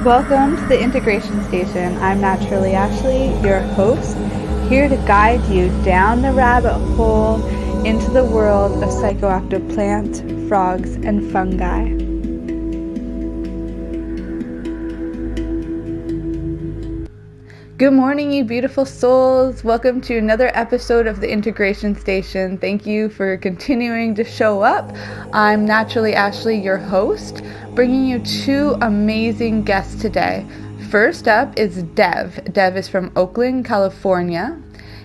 Welcome to the Integration Station. I'm Naturally Ashley, your host, here to guide you down the rabbit hole into the world of psychoactive plants, frogs, and fungi. Good morning, you beautiful souls. Welcome to another episode of the Integration Station. Thank you for continuing to show up. I'm Naturally Ashley, your host, bringing you two amazing guests today. First up is Dev. Dev is from Oakland, California.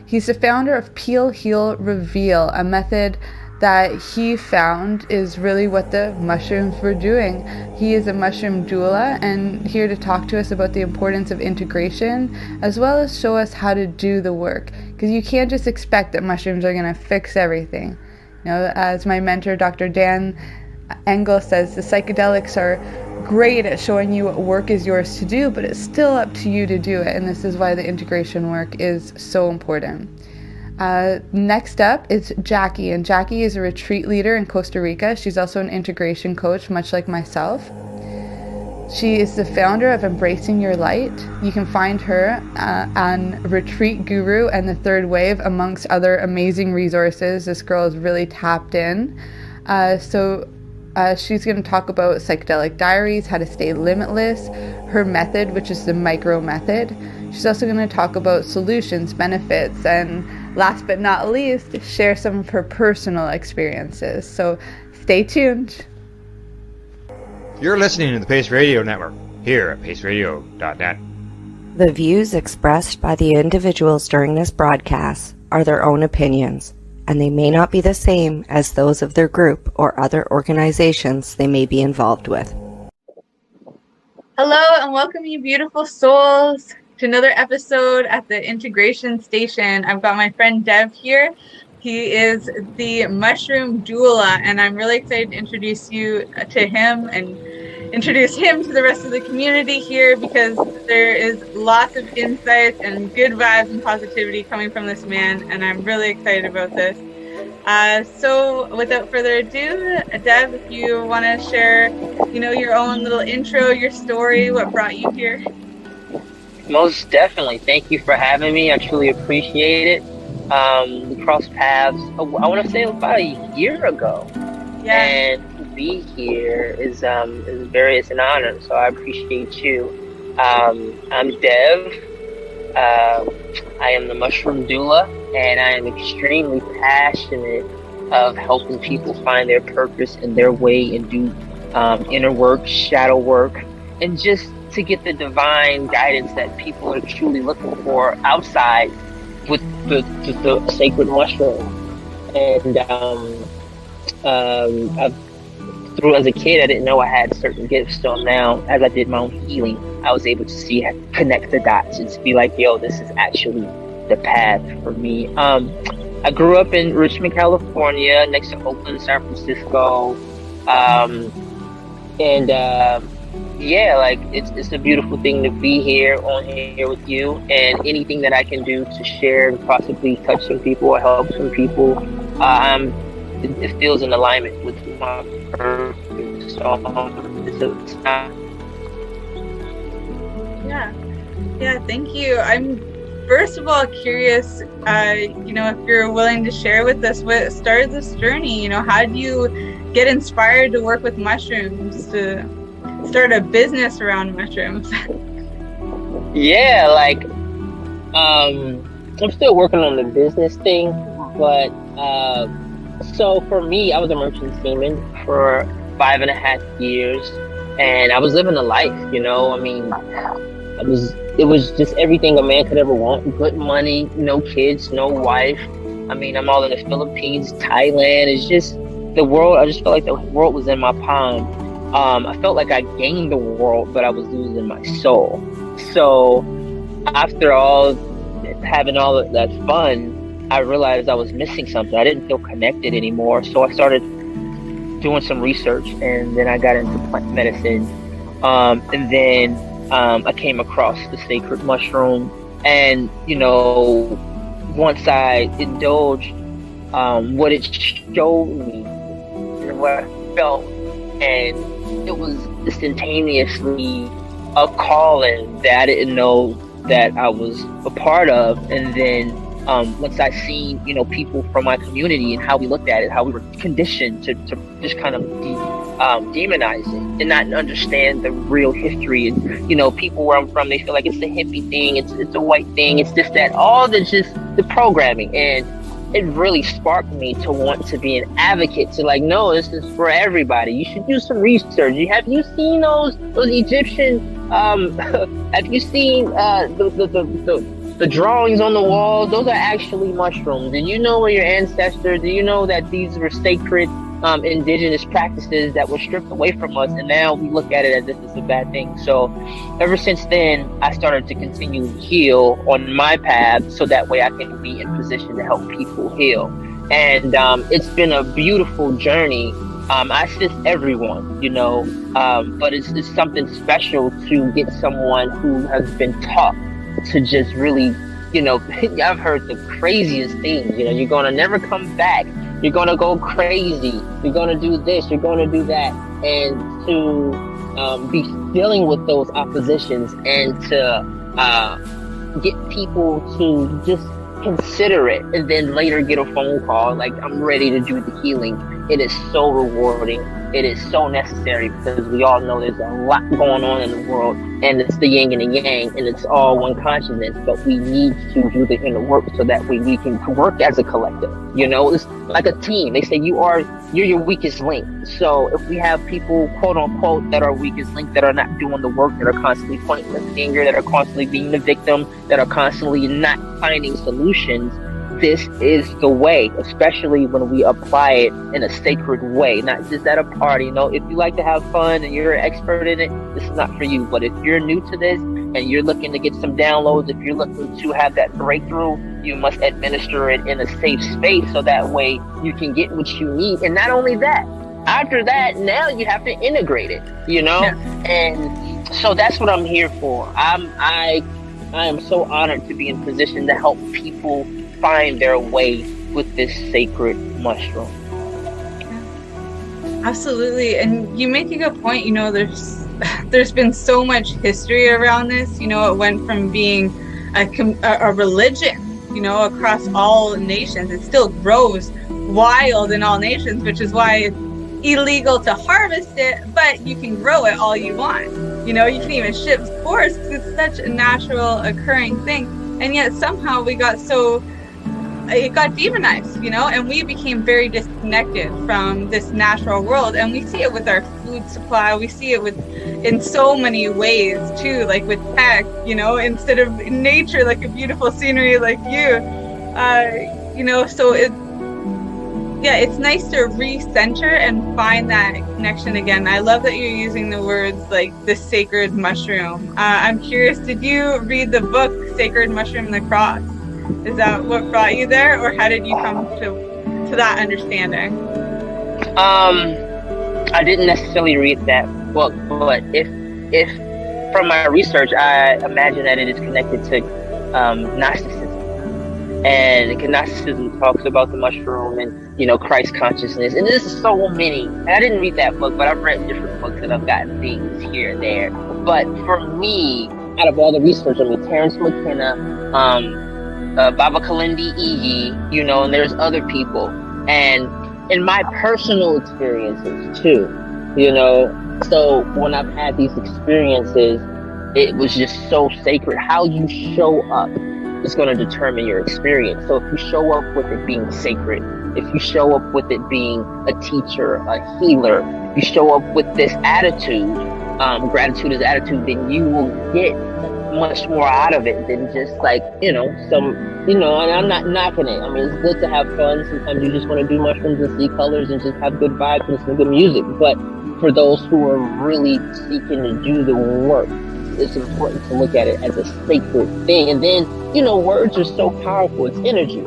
He's the founder of Peel, Heal, Reveal, a method that he found is really what the mushrooms were doing. He is a mushroom doula and here to talk to us about the importance of integration, as well as show us how to do the work. Because you can't just expect that mushrooms are going to fix everything. You know, as my mentor, Dr. Dan Engel says, the psychedelics are great at showing you what work is yours to do, but it's still up to you to do it. And this is why the integration work is so important. Next up is Jacqui, and Jacqui is a retreat leader in Costa Rica. She's also an integration coach, much like myself. She is the founder of Embracing Your Light. You can find her on Retreat Guru and The Third Wave, amongst other amazing resources. This girl is really tapped in. She's going to talk about psychedelic diaries, how to stay limitless, her method, which is the micro method. She's also going to talk about solutions, benefits, and last but not least, share some of her personal experiences. So stay tuned. You're listening to the Pace Radio Network here at paceradio.net. The views expressed by the individuals during this broadcast are their own opinions, and they may not be the same as those of their group or other organizations they may be involved with. Hello and welcome, you beautiful souls, to another episode at the Integration Station. I've got my friend Dev here. He is the mushroom doula, and I'm really excited to introduce you to him and introduce him to the rest of the community here, because there is lots of insights and good vibes and positivity coming from this man, and I'm really excited about this. So without further ado, Dev, if you want to share, your own little intro, your story, what brought you here. Most definitely. Thank you for having me. I truly appreciate it. We crossed paths, I want to say about a year ago. Yeah. And to be here is an honor, so I appreciate you. I'm Dev. I am the mushroom doula, and I am extremely passionate of helping people find their purpose and their way and do inner work, shadow work, and just to get the divine guidance that people are truly looking for outside with the sacred mushroom. And as a kid, I didn't know I had certain gifts. So now, as I did my own healing, I was able to connect the dots and to be like, yo, this is actually the path for me. I grew up in Richmond, California, next to Oakland, San Francisco. It's a beautiful thing to be here with you, and anything that I can do to share and possibly touch some people or help some people, it feels in alignment with my purpose. Yeah, thank you. I'm first of all curious, if you're willing to share with us what started this journey. How did you get inspired to work with mushrooms, to start a business around mushrooms? Yeah, I'm still working on the business thing, but so for me, I was a merchant seaman for 5.5 years, and I was living a life, it was just everything a man could ever want: good money, no kids, no wife. I'm all in the Philippines, Thailand. It's just the world. I just felt like the world was in my palm. I felt like I gained the world, but I was losing my soul. So after having all of that fun, I realized I was missing something. I didn't feel connected anymore. So I started doing some research, and then I got into plant medicine. And then I came across the sacred mushroom, and once I indulged what it showed me and what I felt, and it was instantaneously a calling that I didn't know that I was a part of. And then once I seen, people from my community and how we looked at it, how we were conditioned to just kind of demonize it and not understand the real history. And, people where I'm from, they feel like it's a hippie thing, it's a white thing, it's this, that, all the just the programming. And it really sparked me to want to be an advocate, to like, no, this is for everybody. You should do some research. Have you seen those Egyptian, have you seen the drawings on the walls? Those are actually mushrooms. Did you know where your ancestors, do you know that these were sacred indigenous practices that were stripped away from us, and now we look at it as if it's a bad thing? So ever since then, I started to continue to heal on my path, so that way I can be in position to help people heal. And it's been a beautiful journey. I assist everyone, but it's something special to get someone who has been taught to just really, I've heard the craziest things. You're gonna never come back. You're gonna go crazy. You're gonna do this. You're gonna do that. And to be dealing with those oppositions, and to get people to just consider it, and then later get a phone call like, I'm ready to do the healing. It is so rewarding. It is so necessary, because we all know there's a lot going on in the world, and it's the yin and the yang, and it's all one consciousness, but we need to do the inner work so that way we can work as a collective. It's like a team. They say you're your weakest link. So if we have people, quote unquote, that are weakest link, that are not doing the work, that are constantly pointing the finger, that are constantly being the victim, that are constantly not finding solutions, this is the way, especially when we apply it in a sacred way, not just at a party. If you like to have fun and you're an expert in it, this is not for you. But if you're new to this and you're looking to get some downloads, if you're looking to have that breakthrough, you must administer it in a safe space, so that way you can get what you need. And not only that, after that, now you have to integrate it, Yeah. And so that's what I'm here for. I am so honored to be in position to help people find their way with this sacred mushroom. Absolutely. And you make a good point. There's been so much history around this. It went from being a religion, across all nations. It still grows wild in all nations, which is why it's illegal to harvest it, but you can grow it all you want. You can even ship spores, because it's such a natural occurring thing. And yet somehow it got demonized, and we became very disconnected from this natural world. And we see it with our food supply. We see it in so many ways too, like with tech, instead of nature, like a beautiful scenery like you, so it's nice to recenter and find that connection again. I love that you're using the words like the sacred mushroom. I'm curious, did you read the book Sacred Mushroom and the Cross? Is that what brought you there, or how did you come to that understanding? I didn't necessarily read that book, but if from my research, I imagine that it is connected to Gnosticism. And Gnosticism talks about the mushroom and, Christ consciousness. And there's so many. I didn't read that book, but I've read different books and I've gotten things here and there. But for me, out of all the research, Terrence McKenna, Baba Kalindi Iyi, and there's other people. And in my personal experiences too, so when I've had these experiences, it was just so sacred. How you show up is going to determine your experience. So if you show up with it being sacred, if you show up with it being a teacher, a healer, if you show up with this attitude, gratitude is attitude, then you will get much more out of it than just like, and I'm not knocking it. It's good to have fun. Sometimes you just want to do mushrooms and see colors and just have good vibes and some good music. But for those who are really seeking to do the work, it's important to look at it as a sacred thing. And then, words are so powerful. It's energy.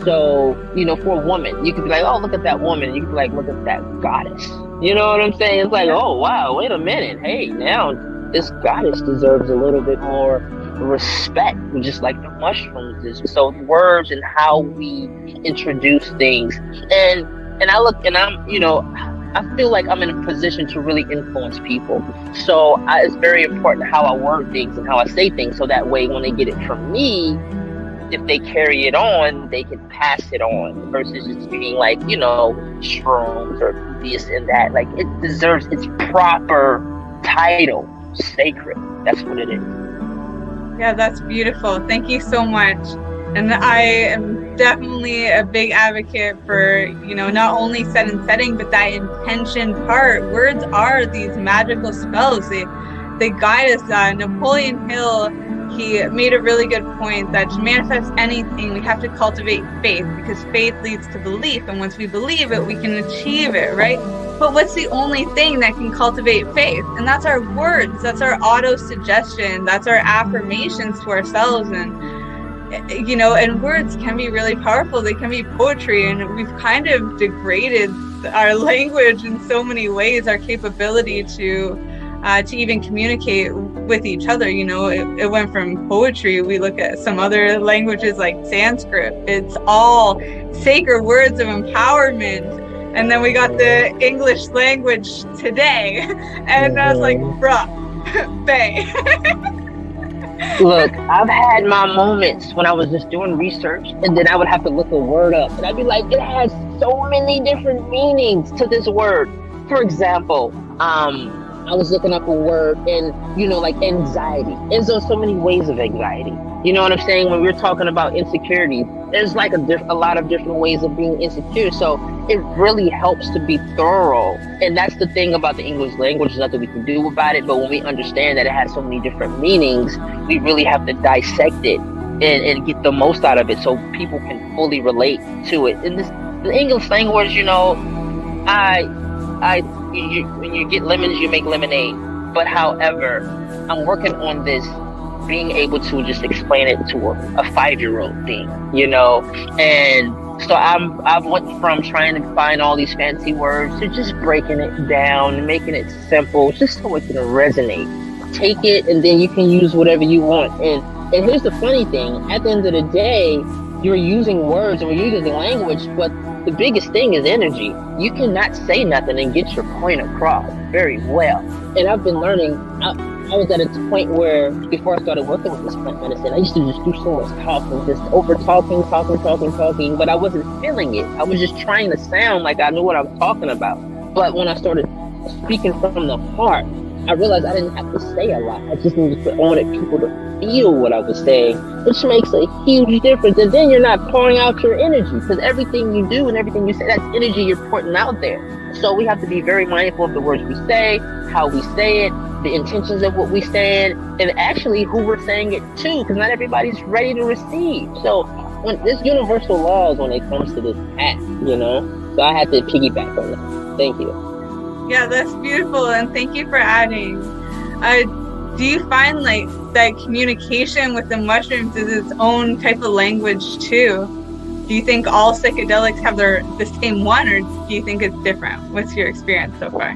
So, for a woman, you could be like, oh, look at that woman. You could be like, look at that goddess. You know what I'm saying? It's like, oh, wow, wait a minute. Hey, now this goddess deserves a little bit more respect, just like the mushrooms is. So words and how we introduce things. And I look, and I'm, I feel like I'm in a position to really influence people. So it's very important how I word things and how I say things, so that way when they get it from me, if they carry it on, they can pass it on, versus just being like, you know, shrooms or this and that. Like, it deserves its proper title, sacred. That's what it is. Yeah, that's beautiful. Thank you so much. And I am definitely a big advocate for, you know, not only set and setting, but that intention part. Words are these magical spells. They guide us. Napoleon Hill, he made a really good point that to manifest anything, we have to cultivate faith, because faith leads to belief. And once we believe it, we can achieve it, right? But what's the only thing that can cultivate faith? And that's our words. That's our auto-suggestion. That's our affirmations to ourselves. And, you know, and words can be really powerful. They can be poetry. And we've kind of degraded our language in so many ways, our capability to even communicate with each other. You know, it went from poetry. We look at some other languages like Sanskrit. It's all sacred words of empowerment. And then we got the English language today. And I was like, bruh, bae. Look, I've had my moments when I was just doing research, and then I would have to look a word up. And I'd be like, it has so many different meanings to this word. For example, I was looking up a word, and, you know, like anxiety. There's so many ways of anxiety. You know what I'm saying? When we're talking about insecurity, there's like a lot of different ways of being insecure. So it really helps to be thorough. And that's the thing about the English language. There's nothing we can do about it. But when we understand that it has so many different meanings, we really have to dissect it and get the most out of it, so people can fully relate to it. And the English language, you know, when you get lemons, you make lemonade. But however, I'm working on this, being able to just explain it to a 5-year-old thing, you know. And so I've went from trying to find all these fancy words to just breaking it down and making it simple, just so it can resonate. Take it, and then you can use whatever you want. And here's the funny thing: at the end of the day, you're using words and we're using the language, but the biggest thing is energy. You cannot say nothing and get your point across very well. And I've been learning. I was at a point where, before I started working with this plant medicine, I used to just do so much talking, just over talking, but I wasn't feeling it. I was just trying to sound like I knew what I was talking about. But when I started speaking from the heart, I realized I didn't have to say a lot. I just wanted people to feel what I was saying, which makes a huge difference. And then you're not pouring out your energy, because everything you do and everything you say, that's energy you're putting out there. So we have to be very mindful of the words we say, how we say it, the intentions of what we say, and actually who we're saying it to, because not everybody's ready to receive. So when there's universal laws when it comes to this act, you know. So I had to piggyback on that. Thank you. Yeah, that's beautiful, and thank you for adding. Do you find like that communication with the mushrooms is its own type of language too? Do you think all psychedelics have the same one, or do you think it's different? What's your experience so far?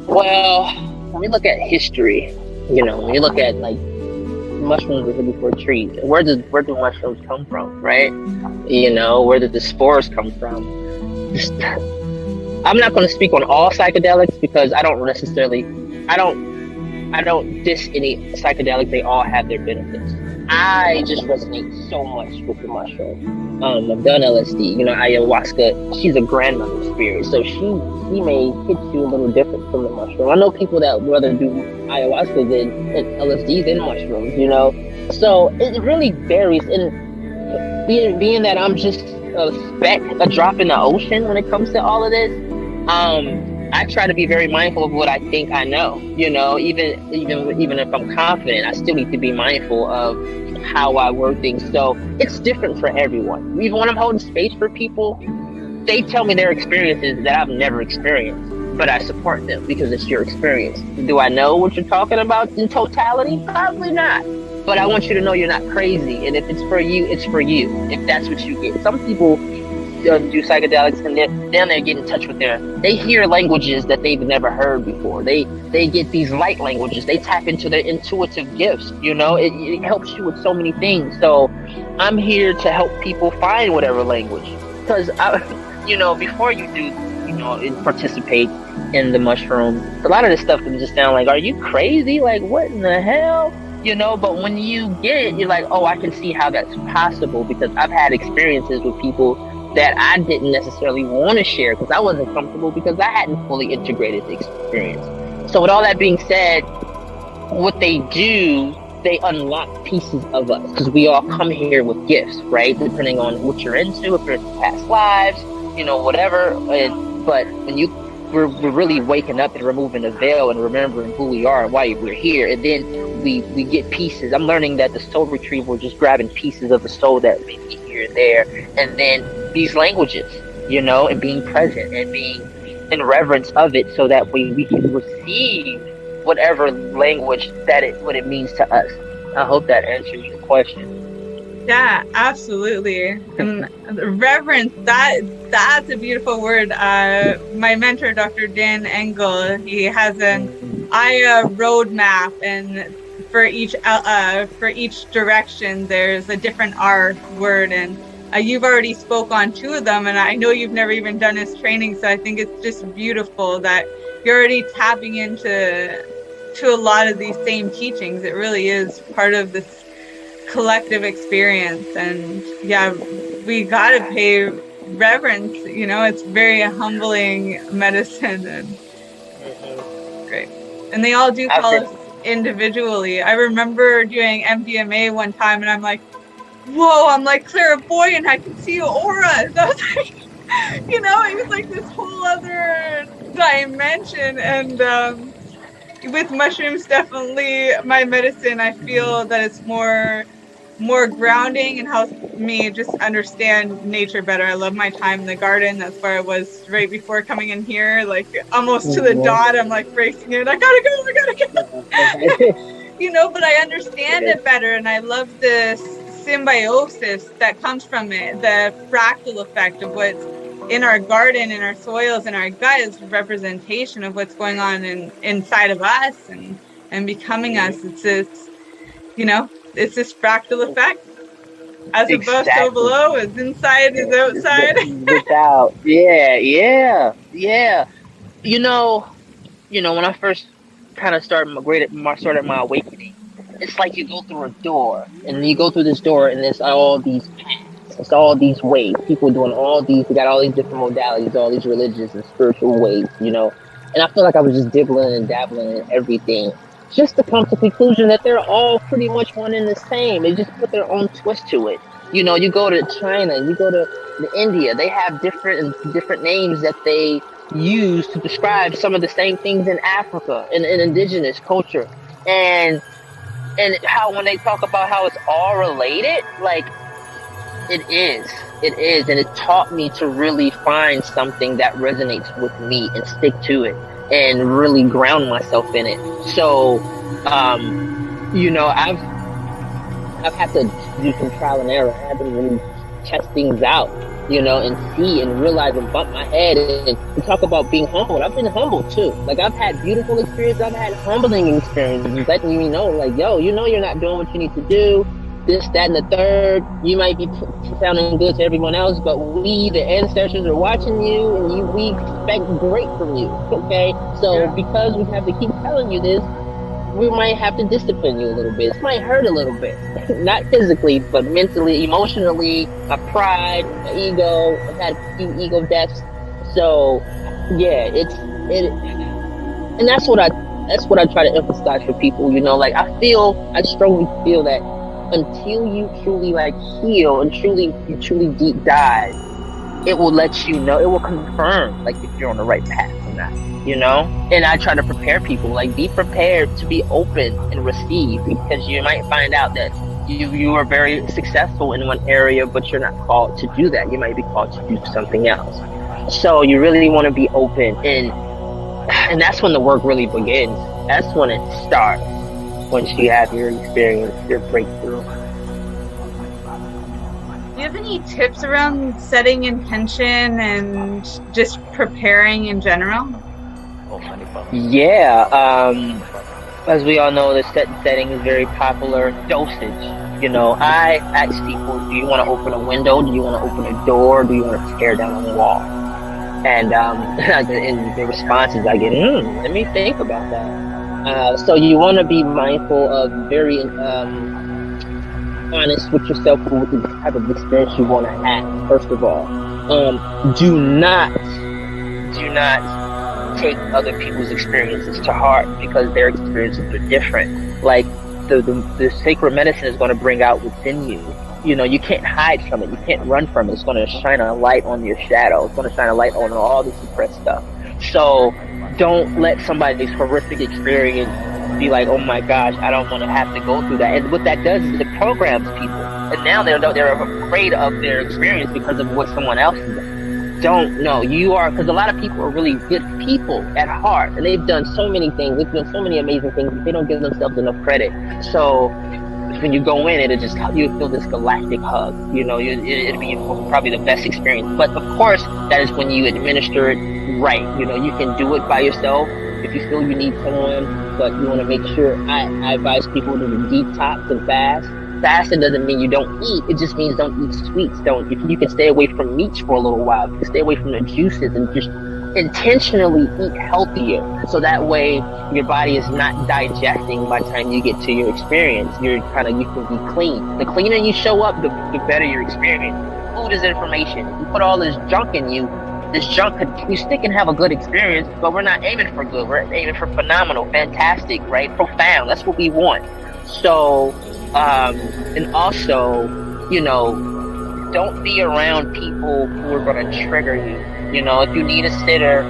Well, when we look at history, you know, when you look at like mushrooms were here before trees, where do mushrooms come from, right? You know, where did the spores come from? I'm not going to speak on all psychedelics, because I don't diss any psychedelic. They all have their benefits. I just resonate so much with the mushroom. I've done LSD, you know, ayahuasca. She's a grandmother spirit, so she may hit you a little different from the mushroom. I know people that would rather do ayahuasca than LSD than mushrooms, you know. So it really varies. And being that I'm just a drop in the ocean when it comes to all of this, I try to be very mindful of what I think I know. You know, even if I'm confident, I still need to be mindful of how I word things. So it's different for everyone. Even when I'm holding space for people, they tell me their experiences that I've never experienced, but I support them because it's your experience. Do I know what you're talking about in totality? Probably not. But I want you to know you're not crazy, and if it's for you, it's for you. If that's what you get. Some people do psychedelics, and then they get in touch with they hear languages that they've never heard before. They get these light languages. They tap into their intuitive gifts. You know, it helps you with so many things. So I'm here to help people find whatever language, because you know, before you do participate in the mushroom. A lot of this stuff can just sound like, are you crazy? Like, what in the hell? But when you get it, you're like, oh, I can see how that's possible, because I've had experiences with people that I didn't necessarily want to share because I wasn't comfortable, because I hadn't fully integrated the experience. So with all that being said, what they do, they unlock pieces of us, because we all come here with gifts, right? Depending on what you're into, if you're into past lives, whatever. But when we're really waking up and removing the veil and remembering who we are and why we're here, and then we get pieces. I'm learning that the soul retrieval, just grabbing pieces of the soul that may be here and there, and then these languages, and being present and being in reverence of it, so that we can receive whatever language what it means to us. I hope that answers your question. Yeah, absolutely. And reverence, that's a beautiful word. My mentor, Dr. Dan Engel, he has an Aya roadmap, and for each direction, there's a different R word, and you've already spoke on two of them, and I know you've never even done this training, so I think it's just beautiful that you're already tapping into a lot of these same teachings. It really is part of this collective experience, and yeah, we gotta pay reverence. It's very humbling medicine, and great. And they all do call us individually. I remember doing MDMA one time, and I'm like, whoa, I'm like clairvoyant, I can see your aura. That was like, it was like this whole other dimension. And with mushrooms, definitely my medicine, I feel that it's more grounding and helps me just understand nature better. I love my time in the garden. That's where I was right before coming in here, like almost to the dot. I'm like racing in. I gotta go. But I understand it better, and I love this symbiosis that comes from it, the fractal effect of what's in our garden, in our soils, in our gut is representation of what's going on inside of us and becoming us. It's this, it's this fractal effect. As above, so below, as inside is outside. Without, yeah. When I first kind of started my awakening, it's like you go through a door, and you go through this door, and there's all these paths. It's all these ways. People doing all these. We got all these different modalities, all these religious and spiritual ways, And I feel like I was just dibbling and dabbling in everything, just to come to the conclusion that they're all pretty much one and the same. They just put their own twist to it. You go to China, you go to India. They have different names that they use to describe some of the same things in Africa, in indigenous culture, and how when they talk about how it's all related, like. It is, and it taught me to really find something that resonates with me and stick to it and really ground myself in it. So, I've had to do some trial and error. I had to really test things out, and see and realize and bump my head and talk about being humbled. I've been humbled too. Like, I've had beautiful experiences. I've had humbling experiences. Letting me know, like, yo, you're not doing what you need to do. This, that, and the third. You might be sounding good to everyone else, but we, the ancestors, are watching you, and we expect great from you. Okay, so because we have to keep telling you this, we might have to discipline you a little bit. It might hurt a little bit, not physically, but mentally, emotionally. My pride, my ego. I've had a few ego deaths. So, yeah, and that's what I try to emphasize for people. I strongly feel that. Until you truly heal and you truly deep dive, it will let you know, it will confirm if you're on the right path or not, and I try to prepare people, be prepared to be open and receive, because you might find out that you are very successful in one area, but you're not called to do that. You might be called to do something else. So you really want to be open, and that's when the work really begins. That's when it starts. Once you have your experience, your breakthrough. Do you have any tips around setting intention and just preparing in general? Yeah, as we all know, the setting is very popular. Dosage. I ask people, do you want to open a window? Do you want to open a door? Do you want to tear down a wall? And in the responses I get, let me think about that. So you want to be mindful of very honest with yourself with the type of experience you want to have. First of all, do not take other people's experiences to heart, because their experiences are different. Like the sacred medicine is going to bring out within you. You know, you can't hide from it. You can't run from it. It's going to shine a light on your shadow. It's going to shine a light on all the suppressed stuff. So don't let somebody's horrific experience be like, oh my gosh, I don't want to have to go through that. And what that does is it programs people. And now they're afraid of their experience because of what someone else has done. Don't know. You are, because a lot of people are really good people at heart. And they've done so many things. They've done so many amazing things. They don't give themselves enough credit. So when you go in, it'll just, you feel this galactic hug. You know, it'll be probably the best experience. But of course, that is when you administer it right. You know, you can do it by yourself if you feel you need someone, but you want to make sure. I advise people to detox and fast. Fasting doesn't mean you don't eat. It just means don't eat sweets. You can stay away from meats for a little while. You can stay away from the juices and just intentionally eat healthier, so that way your body is not digesting by the time you get to your experience. You can be clean. The cleaner you show up, the better your experience. Food is information. You put all this junk in you, you still can have a good experience, but we're not aiming for good. We're aiming for phenomenal, fantastic, right? Profound. That's what we want. So, and also, you know, don't be around people who are going to trigger you. You know, if you need a sitter,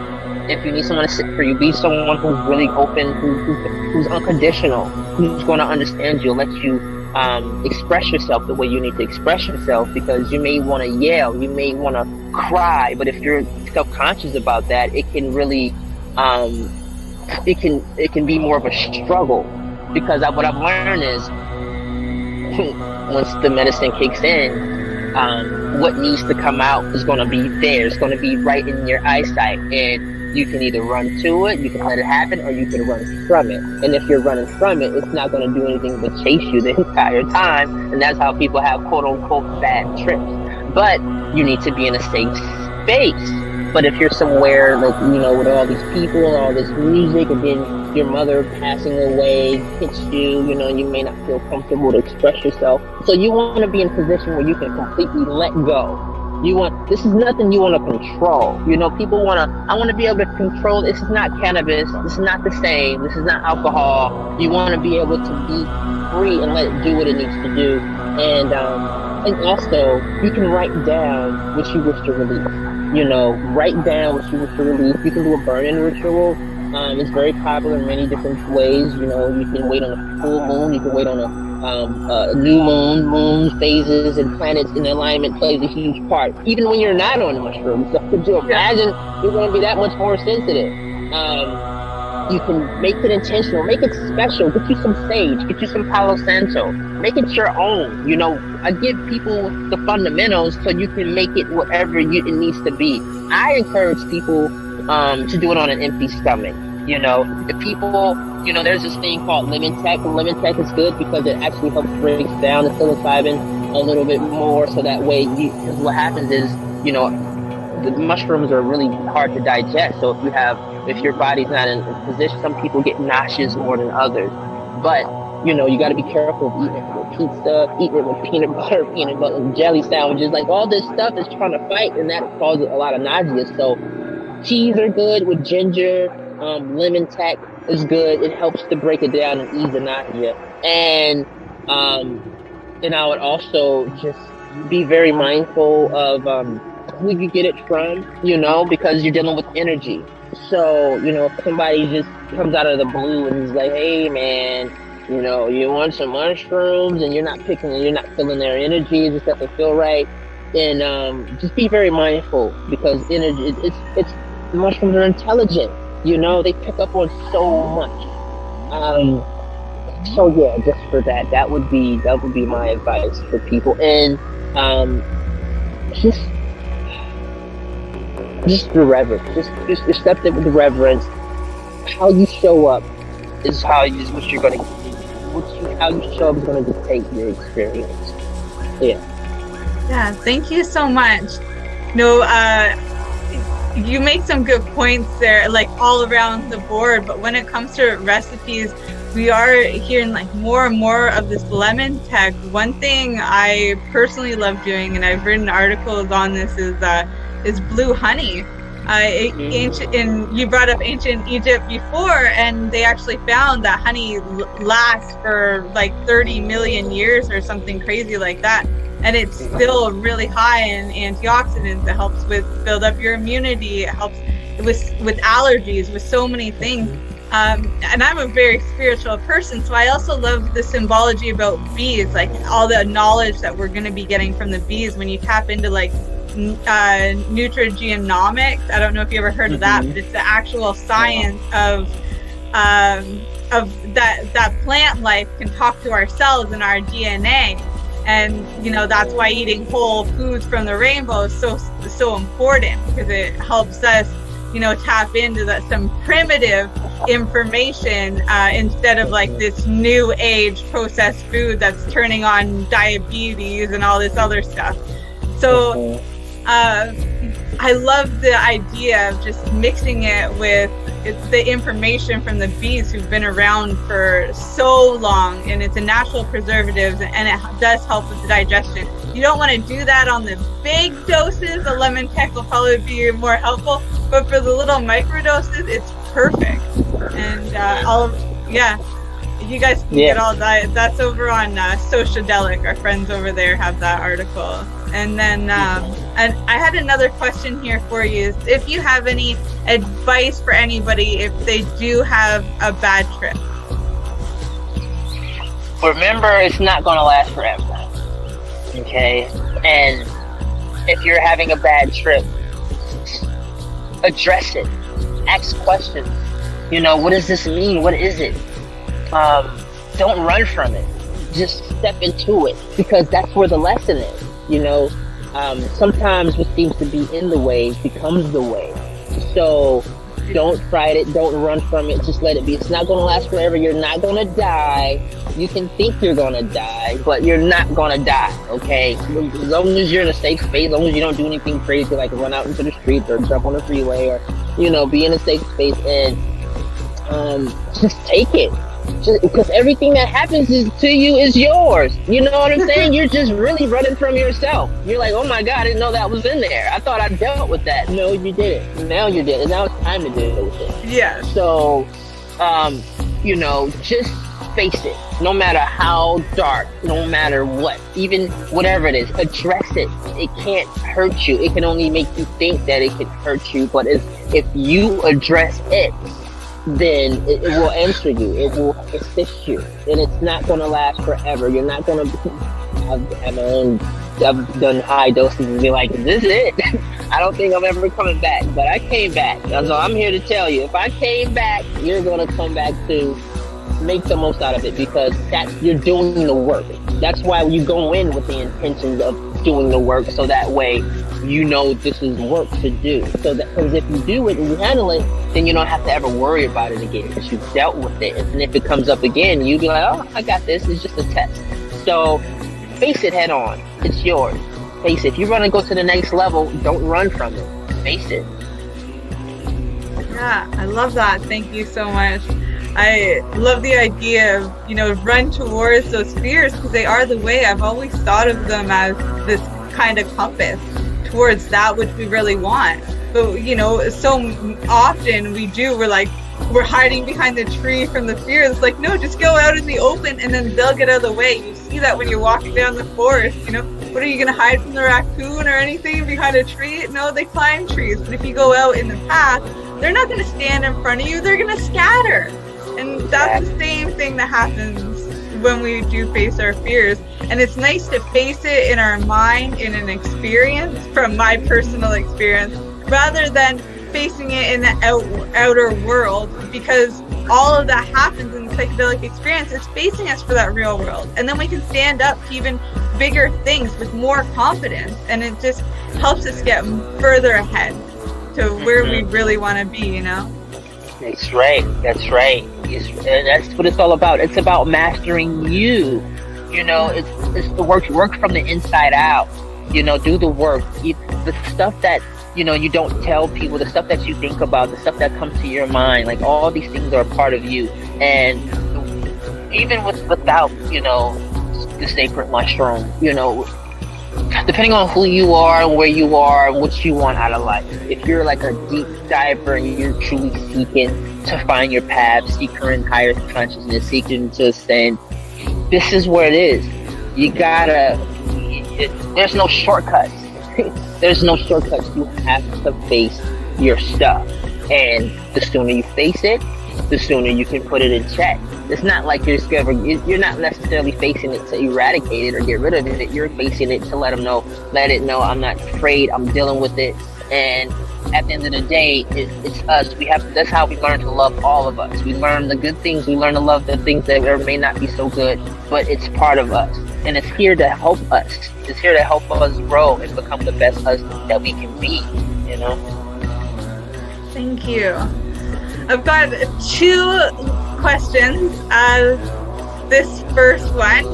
if you need someone to sit for you, be someone who's really open, who's unconditional, who's going to understand you, let you express yourself the way you need to express yourself, because you may want to yell, you may want to cry, but if you're self-conscious about that, it can really, it can be more of a struggle, because what I've learned is once the medicine kicks in, what needs to come out is going to be there. It's going to be right in your eyesight, and you can either run to it, you can let it happen, or you can run from it. And if you're running from it, it's not going to do anything but chase you the entire time, and that's how people have quote-unquote bad trips. But you need to be in a safe space. But if you're somewhere, like, you know, with all these people and all this music, and then your mother passing away hits you, you know, you may not feel comfortable to express yourself. So you want to be in a position where you can completely let go. This is nothing you want to control. You know, I want to be able to control. This is not cannabis. This is not the same. This is not alcohol. You want to be able to be free and let it do what it needs to do. And also, you can write down what you wish to release. You know, write down what you wish to release. You can do a burn-in ritual. It's very popular in many different ways. You know, you can wait on a full moon. You can wait on a new moon phases and planets in alignment plays a huge part. Even when you're not on the mushrooms. So could you imagine you're going to be that much more sensitive? You can make it intentional, make it special. Get you some sage, get you some Palo Santo. Make it your own. You know, I give people the fundamentals so you can make it whatever it needs to be. I encourage people to do it on an empty stomach. You know, if people, you know, there's this thing called lemon tech. Lemon tech is good because it actually helps break down the psilocybin a little bit more, so that way, because what happens is, you know, the mushrooms are really hard to digest. So if your body's not in a position, some people get nauseous more than others. But, you know, you got to be careful of eating it with pizza, eating it with peanut butter and jelly sandwiches. Like, all this stuff is trying to fight, and that causes a lot of nausea. So teas are good with ginger. Lemon tech is good. It helps to break it down and ease the nausea. And I would also just be very mindful of who you get it from, you know, because you're dealing with energy. So, you know, if somebody just comes out of the blue and is like, hey man, you know, you want some mushrooms, and you're not feeling their energy, it just doesn't feel right, then just be very mindful, because energy, it's mushrooms are intelligent, you know, they pick up on so much. So yeah, just for that would be my advice for people. And just the reverence, just accept it with the reverence. How you show up is how you show up is going to dictate your experience. Yeah, thank you so much. No, you make some good points there, like all around the board. But when it comes to recipes, we are hearing like more and more of this lemon tech. One thing I personally love doing, and I've written articles on this, is blue honey. Ancient, and you brought up ancient Egypt before, and they actually found that honey lasts for like 30 million years or something crazy like that. And it's still really high in antioxidants. It helps with build up your immunity. It helps with allergies, with so many things. And I'm a very spiritual person, so I also love the symbology about bees, like all the knowledge that we're going to be getting from the bees when you tap into like nutrigenomics. I don't know if you ever heard of that, but it's the actual science of that plant life can talk to our cells and our DNA. And that's why eating whole foods from the rainbow is so important, because it helps us tap into some primitive information instead of like this new age processed food that's turning on diabetes and all this other stuff. So I love the idea of just mixing it with the information from the bees who've been around for so long, and it's a natural preservative, and it does help with the digestion. You don't want to do that on the big doses. The lemon tech will probably be more helpful, but for the little micro doses, it's perfect. And you guys can get all that. That's over on Psychedelic. Our friends over there have that article. And then, and I had another question here for you. If you have any advice for anybody if they do have a bad trip. Remember, it's not going to last forever. Okay? And if you're having a bad trip, address it. Ask questions. What does this mean? What is it? Don't run from it. Just step into it, because that's where the lesson is. Sometimes what seems to be in the way becomes the way. So don't fight it. Don't run from it. Just let it be. It's not going to last forever. You're not going to die. You can think you're going to die, but you're not going to die, okay? As long as you're in a safe space, as long as you don't do anything crazy like run out into the streets or jump on the freeway or, be in a safe space, and just take it. Because everything that happens to you is yours. You know what I'm saying? You're just really running from yourself. You're like, oh my God, I didn't know that was in there. I thought I dealt with that. No, you didn't. Now you did. And now it's time to deal with it. Yeah. So, just face it. No matter how dark, no matter what, even whatever it is, address it. It can't hurt you. It can only make you think that it can hurt you. But if you address it, then it will answer you. It will assist you, and it's not going to last forever. You're not going to. I've done high doses and be like, "This is it." I don't think I'm ever coming back, but I came back. So I'm here to tell you, if I came back, you're going to come back to make the most out of it, because you're doing the work. That's why you go in with the intentions of doing the work, so that way this is work to do. So that, because if you do it and you handle it, then you don't have to ever worry about it again, because you've dealt with it. And if it comes up again, you'll be like, oh, I got this. It's just a test. So face it head on. It's yours. Face it. If you want to go to the next level, don't run from it. Face it. Yeah, I love that. Thank you so much. I love the idea of, run towards those fears, because they are the way. I've always thought of them as this kind of compass towards that which we really want. But so often we're hiding behind the tree from the fear. It's like, no, just go out in the open, and then they'll get out of the way. You see that when you're walking down the forest. What are you going to hide from the raccoon or anything behind a tree? No, they climb trees. But if you go out in the path, they're not going to stand in front of you. They're going to scatter. And that's the same thing that happens when we do face our fears. And it's nice to face it in our mind, in an experience, from my personal experience, rather than facing it in the outer world, because all of that happens in the psychedelic experience. It's facing us for that real world. And then we can stand up to even bigger things with more confidence. And it just helps us get further ahead to where we really want to be, That's right. That's what it's all about. It's about mastering you. It's the work from the inside out. Do the work. The stuff that you don't tell people the stuff that you think about, the stuff that comes to your mind. Like, all these things are a part of you. And even without, the sacred mushroom, depending on who you are and where you are and what you want out of life. If you're like a deep diver and you're truly seeking to find your path, seeking higher consciousness, seeking to ascend, this is where it is. You gotta, there's no shortcuts. There's no shortcuts. You have to face your stuff. And the sooner you face it, the sooner you can put it in check. It's not like you're not necessarily facing it to eradicate it or get rid of it. You're facing it to let it know I'm not afraid, I'm dealing with it. And at the end of the day, it's us. That's how we learn to love all of us. We learn the good things, we learn to love the things that may not be so good, but it's part of us. And it's here to help us. It's here to help us grow and become the best us that we can be, Thank you. I've got 2 questions. This first one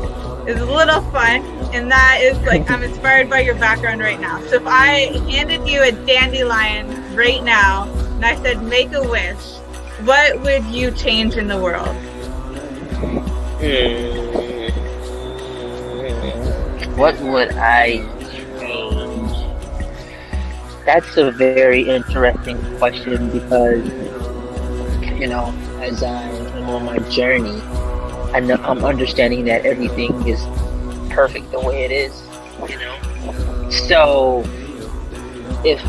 is a little fun, and that is like, I'm inspired by your background right now. So if I handed you a dandelion right now and I said make a wish, what would you change in the world? What would I change? That's a very interesting question, because as I am on my journey, I'm understanding that everything is perfect the way it is, So if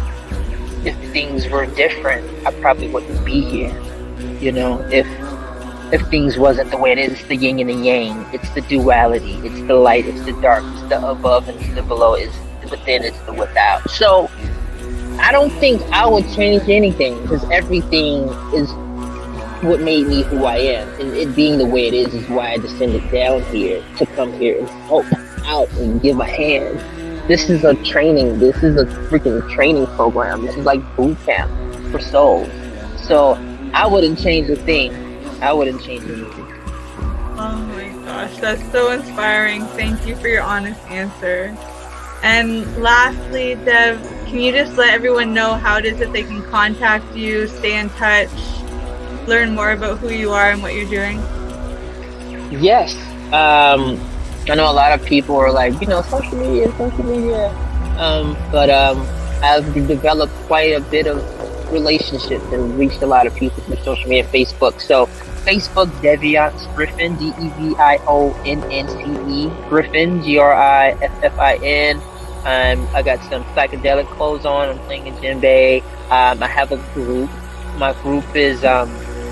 things were different, I probably wouldn't be here, If things wasn't the way it is, it's the yin and the yang, it's the duality, it's the light, it's the dark, it's the above and it's the below, it's the within, it's the without. So I don't think I would change anything, because everything is what made me who I am, and it being the way it is why I descended down here to come here and help out and give a hand. This is a freaking training program. This is like boot camp for souls. So I wouldn't change a thing. I wouldn't change anything. Oh my gosh, that's so inspiring. Thank you for your honest answer. And lastly, Dev, can you just let everyone know how it is that they can contact you, stay in touch, learn more about who you are and what you're doing? Yes. I know a lot of people are like, social media. But I've developed quite a bit of relationships and reached a lot of people through social media, Facebook. So Facebook, Devionnce Griffin, DEVIONNCE, Griffin, GRIFFIN. I got some psychedelic clothes on. I'm playing in djembe. I have a group. My group is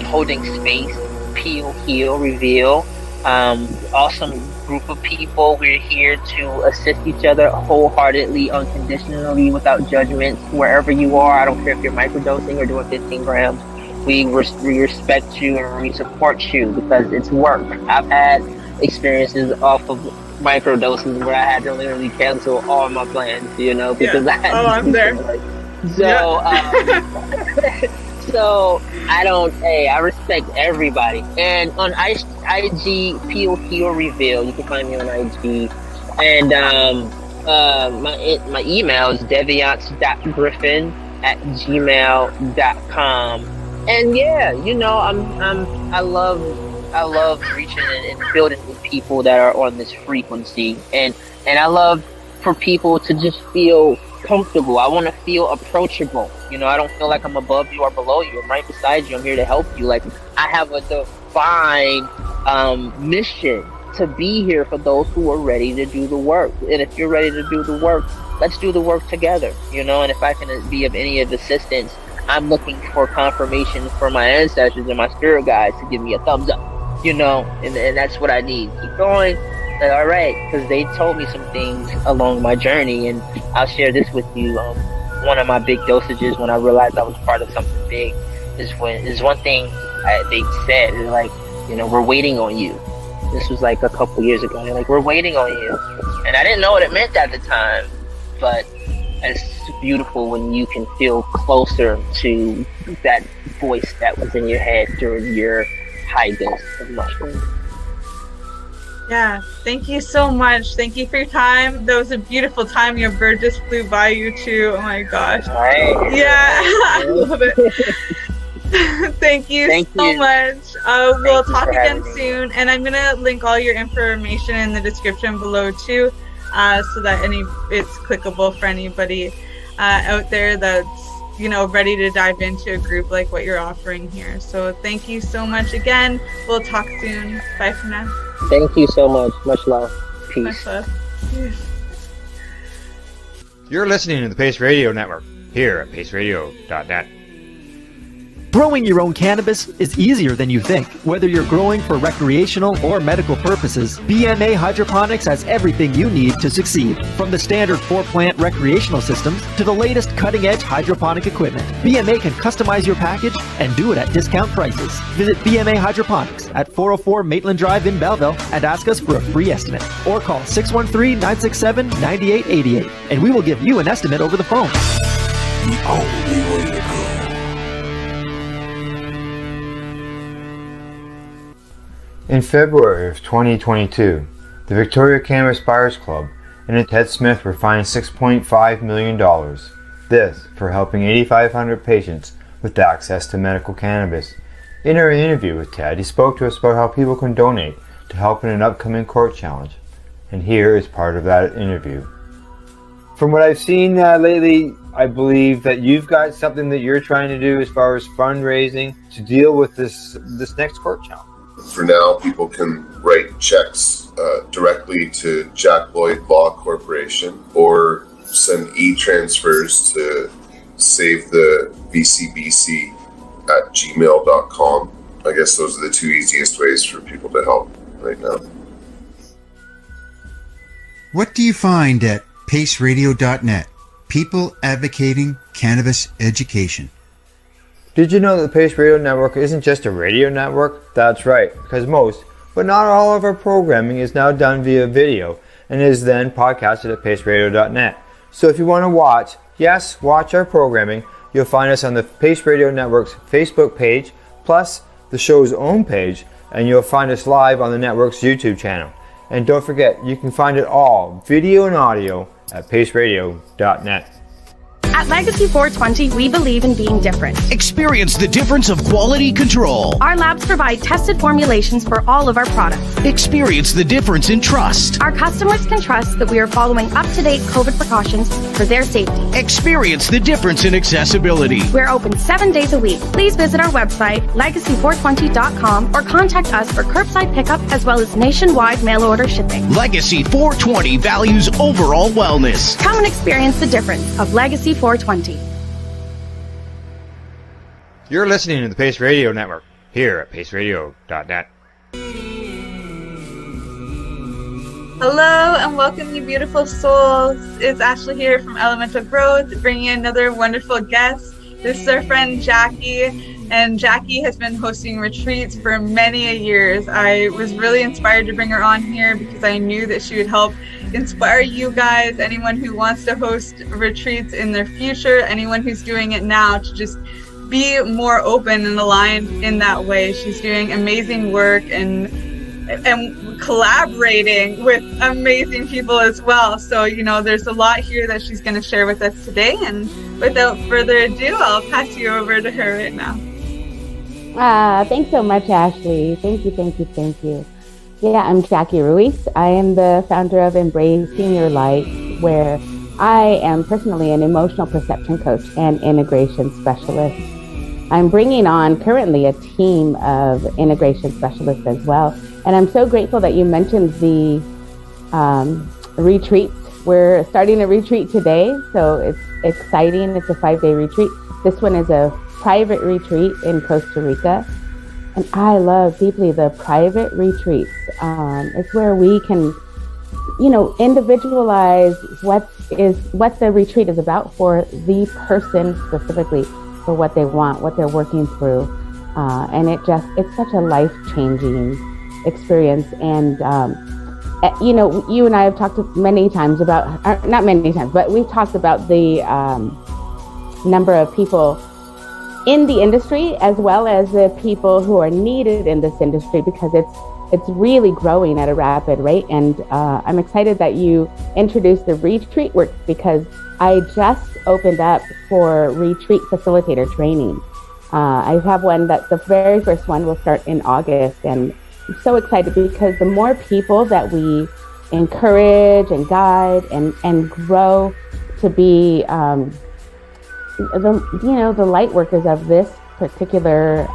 holding space, peel, heal, reveal. Awesome group of people. We're here to assist each other wholeheartedly, unconditionally, without judgment, wherever you are. I don't care if you're microdosing or doing 15 grams. We respect you and we support you, because it's work. I've had experiences off of microdoses where I had to literally cancel all my plans, because I had I'm there. So, so I respect everybody. And on IG, Peel, Heal, Reveal, you can find me on IG. And my email is devionnce.griffin@gmail.com. And yeah, I love reaching and building with people that are on this frequency. And I love for people to just feel comfortable. I want to feel approachable. I don't feel like I'm above you or below you. I'm right beside you. I'm here to help you. Like, I have a divine mission to be here for those who are ready to do the work. And if you're ready to do the work, let's do the work together. And if I can be of any of assistance, I'm looking for confirmation from my ancestors and my spirit guides to give me a thumbs up. And that's what I need. Keep going. Like, all right, because they told me some things along my journey, and I'll share this with you. One of my big dosages when I realized I was part of something big is one thing they said. Is like, we're waiting on you. This was like a couple years ago. They're like, we're waiting on you, and I didn't know what it meant at the time, but it's beautiful when you can feel closer to that voice that was in your head during your high dose of mushrooms. Yeah, thank you so much. Thank you for your time. That was a beautiful time. Your bird just flew by you too. Oh my gosh. Right. Yeah, I love it. Thank you so much. We'll talk again soon. And I'm going to link all your information in the description below too, so that it's clickable for anybody out there that's, ready to dive into a group like what you're offering here. So thank you so much again. We'll talk soon. Bye for now. Thank you so much. Much love. Peace. Much love. You're listening to the Pace Radio Network here at paceradio.net. Growing your own cannabis is easier than you think. Whether you're growing for recreational or medical purposes, BMA Hydroponics has everything you need to succeed. From the standard 4-plant recreational systems to the latest cutting-edge hydroponic equipment, BMA can customize your package and do it at discount prices. Visit BMA Hydroponics at 404 Maitland Drive in Belleville and ask us for a free estimate. Or call 613-967-9888 and we will give you an estimate over the phone. The only way to go. In February of 2022, the Victoria Cannabis Buyers Club and Ted Smith were fined $6.5 million. This for helping 8,500 patients with access to medical cannabis. In our interview with Ted, he spoke to us about how people can donate to help in an upcoming court challenge. And here is part of that interview. From what I've seen lately, I believe that you've got something that you're trying to do as far as fundraising to deal with this next court challenge. For now, people can write checks directly to Jack Lloyd Law Corporation or send e-transfers to savethevcbc@gmail.com. I guess those are the two easiest ways for people to help right now. What do you find at paceradio.net? People advocating cannabis education. Did you know that the Pace Radio Network isn't just a radio network? That's right, because most, but not all of our programming is now done via video and is then podcasted at paceradio.net. So if you want to watch our programming, you'll find us on the Pace Radio Network's Facebook page, plus the show's own page, and you'll find us live on the network's YouTube channel. And don't forget, you can find it all, video and audio, at paceradio.net. At Legacy 420, we believe in being different. Experience the difference of quality control. Our labs provide tested formulations for all of our products. Experience the difference in trust. Our customers can trust that we are following up-to-date COVID precautions for their safety. Experience the difference in accessibility. We're open 7 days a week. Please visit our website, legacy420.com, or contact us for curbside pickup as well as nationwide mail order shipping. Legacy 420 values overall wellness. Come and experience the difference of Legacy 420. You're listening to the Pace Radio Network here at paceradio.net. Hello and welcome, you beautiful souls. It's Ashley here from Elemental Growth, bringing in another wonderful guest. This is our friend Jacqui, and Jacqui has been hosting retreats for many years. I was really inspired to bring her on here because I knew that she would help inspire you guys, anyone who wants to host retreats in their future, anyone who's doing it now, to just be more open and aligned in that way. She's doing amazing work and collaborating with amazing people as well. So, there's a lot here that she's going to share with us today. And without further ado, I'll pass you over to her right now. Thanks so much, Ashley. Thank you. Yeah, I'm Jacqui Ruiz. I am the founder of Embracing Your Light, where I am personally an emotional perception coach and integration specialist. I'm bringing on currently a team of integration specialists as well. And I'm so grateful that you mentioned the retreats. We're starting a retreat today, so it's exciting. It's a 5-day retreat. This one is a private retreat in Costa Rica. And I love deeply the private retreats. It's where we can, individualize what the retreat is about for the person specifically, for what they want, what they're working through. And it's such a life-changing experience. And, you and I have talked many times about, not many times, but we've talked about the number of people in the industry as well as the people who are needed in this industry, because it's really growing at a rapid rate. And I'm excited that you introduced the retreat work, because I just opened up for retreat facilitator training. I have one that the very first one will start in August, and I'm so excited because the more people that we encourage and guide and grow to be the light workers of this particular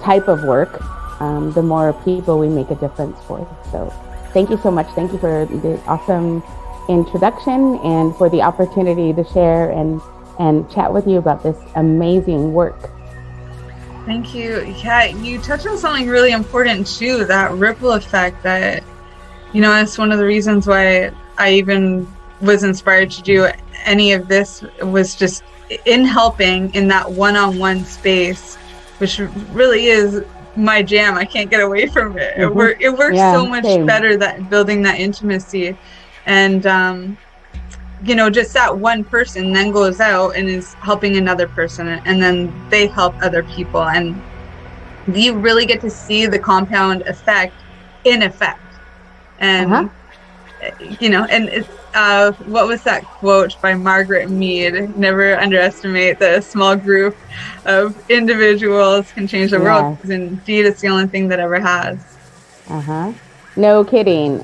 type of work, the more people we make a difference for. So thank you so much. Thank you for the awesome introduction and for the opportunity to share and chat with you about this amazing work. Thank you. Yeah, you touched on something really important too, that ripple effect that, that's one of the reasons why I even was inspired to do any of this, was just in helping in that one-on-one space, which really is my jam. I can't get away from it. Mm-hmm. It works so much better, that building that intimacy. And, just that one person then goes out and is helping another person, and then they help other people. And you really get to see the compound effect in effect. And, and it's, what was that quote by Margaret Mead? Never underestimate the small group of individuals can change the world, because indeed it's the only thing that ever has. No kidding.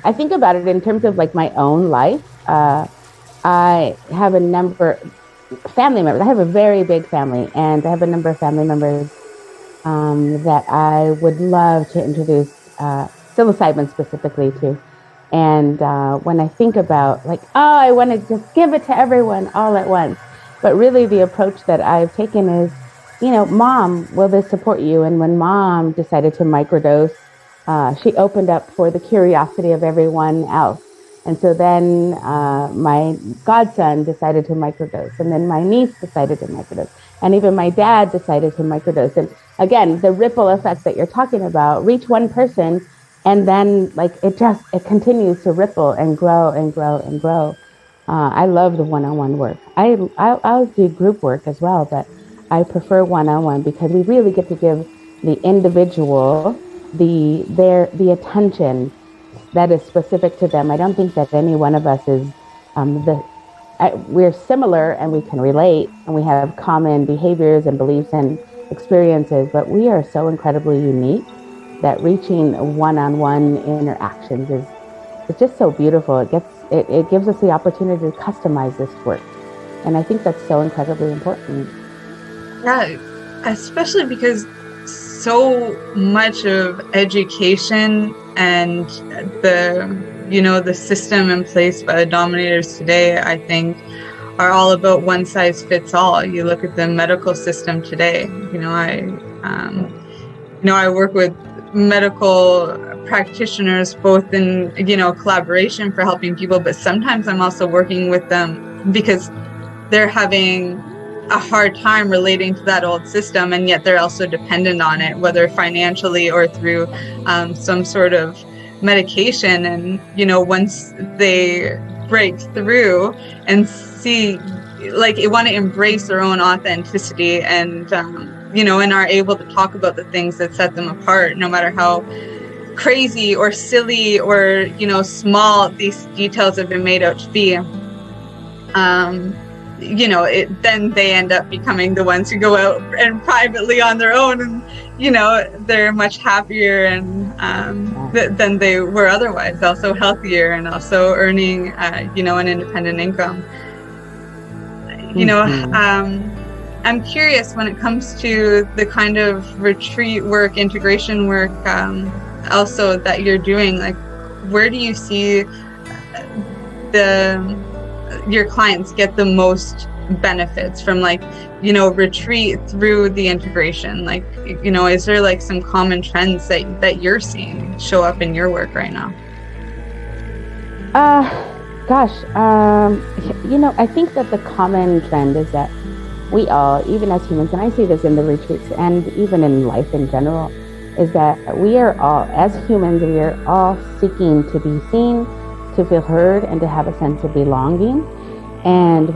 I think about it in terms of like my own life. I have a number family members. I have a very big family, and I have a number of family members that I would love to introduce psilocybin specifically to. And when I think about I want to just give it to everyone all at once, but really the approach that I've taken is, Mom, will this support you? And when Mom decided to microdose, she opened up for the curiosity of everyone else. And so then my godson decided to microdose, and then my niece decided to microdose, and even my dad decided to microdose. And again, the ripple effect that you're talking about, reach one person, and then it continues to ripple and grow and grow and grow. I love the one-on-one work. I'll do group work as well, but I prefer one-on-one because we really get to give the individual the attention that is specific to them. I don't think that any one of us is we're similar and we can relate and we have common behaviors and beliefs and experiences, but we are so incredibly unique that reaching one-on-one interactions is just so beautiful. It gives us the opportunity to customize this work, and I think that's so incredibly important. Yeah, especially because so much of education and the system in place by the dominators today, I think, are all about one size fits all. You look at the medical system today. I work with medical practitioners both in collaboration for helping people, but sometimes I'm also working with them because they're having a hard time relating to that old system, and yet they're also dependent on it, whether financially or through some sort of medication. And once they break through and see, want to embrace their own authenticity and and are able to talk about the things that set them apart, no matter how crazy or silly or small these details have been made out to be. Then they end up becoming the ones who go out and privately on their own, and they're much happier and than they were otherwise, also healthier and also earning an independent income. I'm curious when it comes to the kind of retreat work, integration work, also that you're doing, where do you see your clients get the most benefits from retreat through the integration? Is there some common trends that you're seeing show up in your work right now? I think that the common trend is that we all, even as humans, and I see this in the retreats and even in life in general, is that we are all, as humans, we are all seeking to be seen, to feel heard, and to have a sense of belonging. And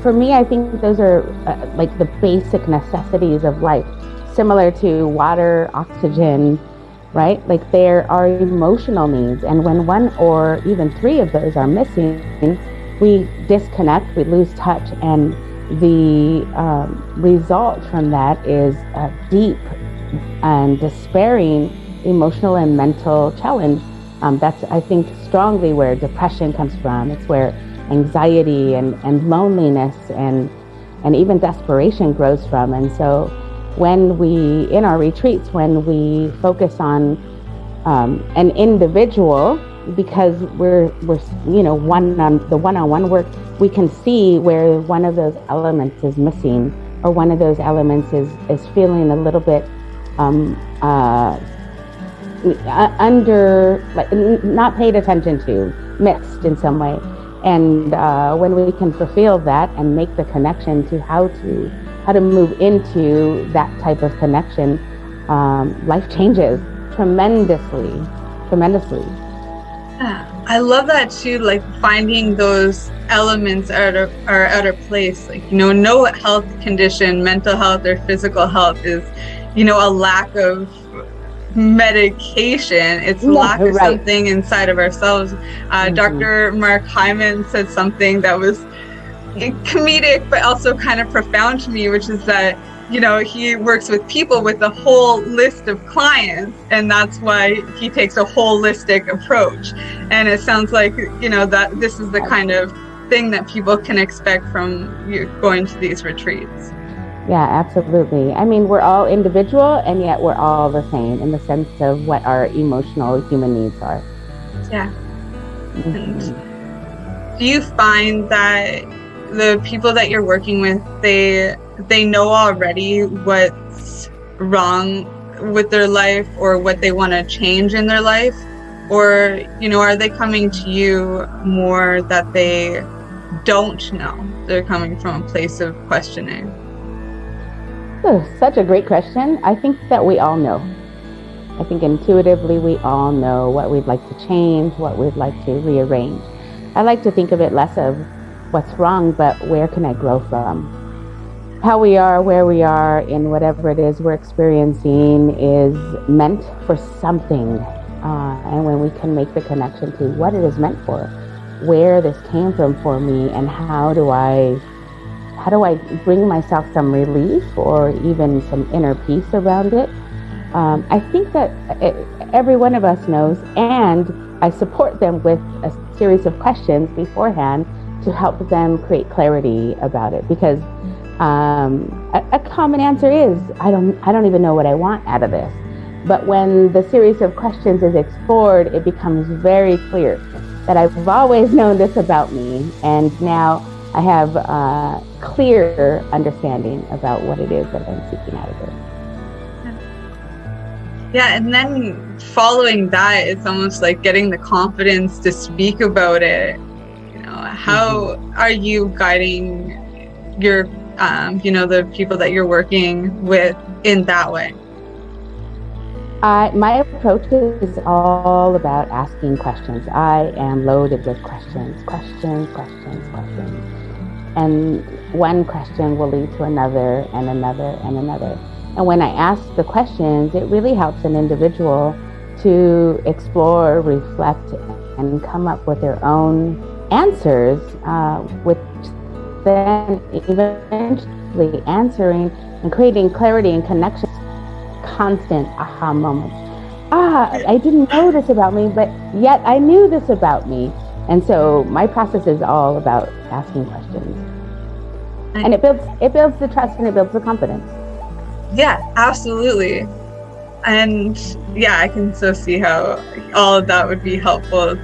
for me, I think those are the basic necessities of life. similar to water, oxygen, right? Like there are emotional needs. And when one or even three of those are missing, we disconnect, we lose touch, and the result from that is a deep and despairing emotional and mental challenge. That's, I think, strongly where depression comes from. It's where anxiety and loneliness and even desperation grows from. And so when we, in our retreats, when we focus on an individual, because we're one-on-one work, we can see where one of those elements is missing, or one of those elements is feeling a little bit under, like not paid attention to, missed in some way. And when we can fulfill that and make the connection to how to move into that type of connection, life changes tremendously. I love that too, like finding those elements are at a place. Like, no health condition, mental health or physical health is, a lack of medication. It's lack of something inside of ourselves. Dr. Mark Hyman said something that was comedic but also kind of profound to me, which is that he works with people with a whole list of clients, and that's why he takes a holistic approach. And it sounds like that this is the kind of thing that people can expect from you going to these retreats. Yeah, absolutely. I mean, we're all individual, and yet we're all the same in the sense of what our emotional human needs are. Yeah. And do you find that the people that you're working with, they know already what's wrong with their life or what they want to change in their life? Or, are they coming to you more that they don't know? They're coming from a place of questioning. Oh, such a great question. I think that we all know. I think intuitively we all know what we'd like to change, what we'd like to rearrange. I like to think of it less of what's wrong, but where can I grow from? How we are, where we are in whatever it is we're experiencing is meant for something. And when we can make the connection to what it is meant for, where this came from for me, and how do I bring myself some relief or even some inner peace around it? I think that every one of us knows, and I support them with a series of questions beforehand to help them create clarity about it. Because a common answer is, I don't even know what I want out of this. But when the series of questions is explored, it becomes very clear that I've always known this about me, and now I have a clear understanding about what it is that I'm seeking out of it. Yeah, and then following that, it's almost like getting the confidence to speak about it. How are you guiding your, the people that you're working with in that way? My approach is all about asking questions. I am loaded with questions. And one question will lead to another and another and another. And when I ask the questions, it really helps an individual to explore, reflect, and come up with their own answers, which then eventually answering and creating clarity and connection. Constant aha moments. I didn't know this about me, but yet I knew this about me. And so my process is all about asking questions. And it builds the trust, and it builds the confidence. Yeah, absolutely. And yeah, I can so see how all of that would be helpful.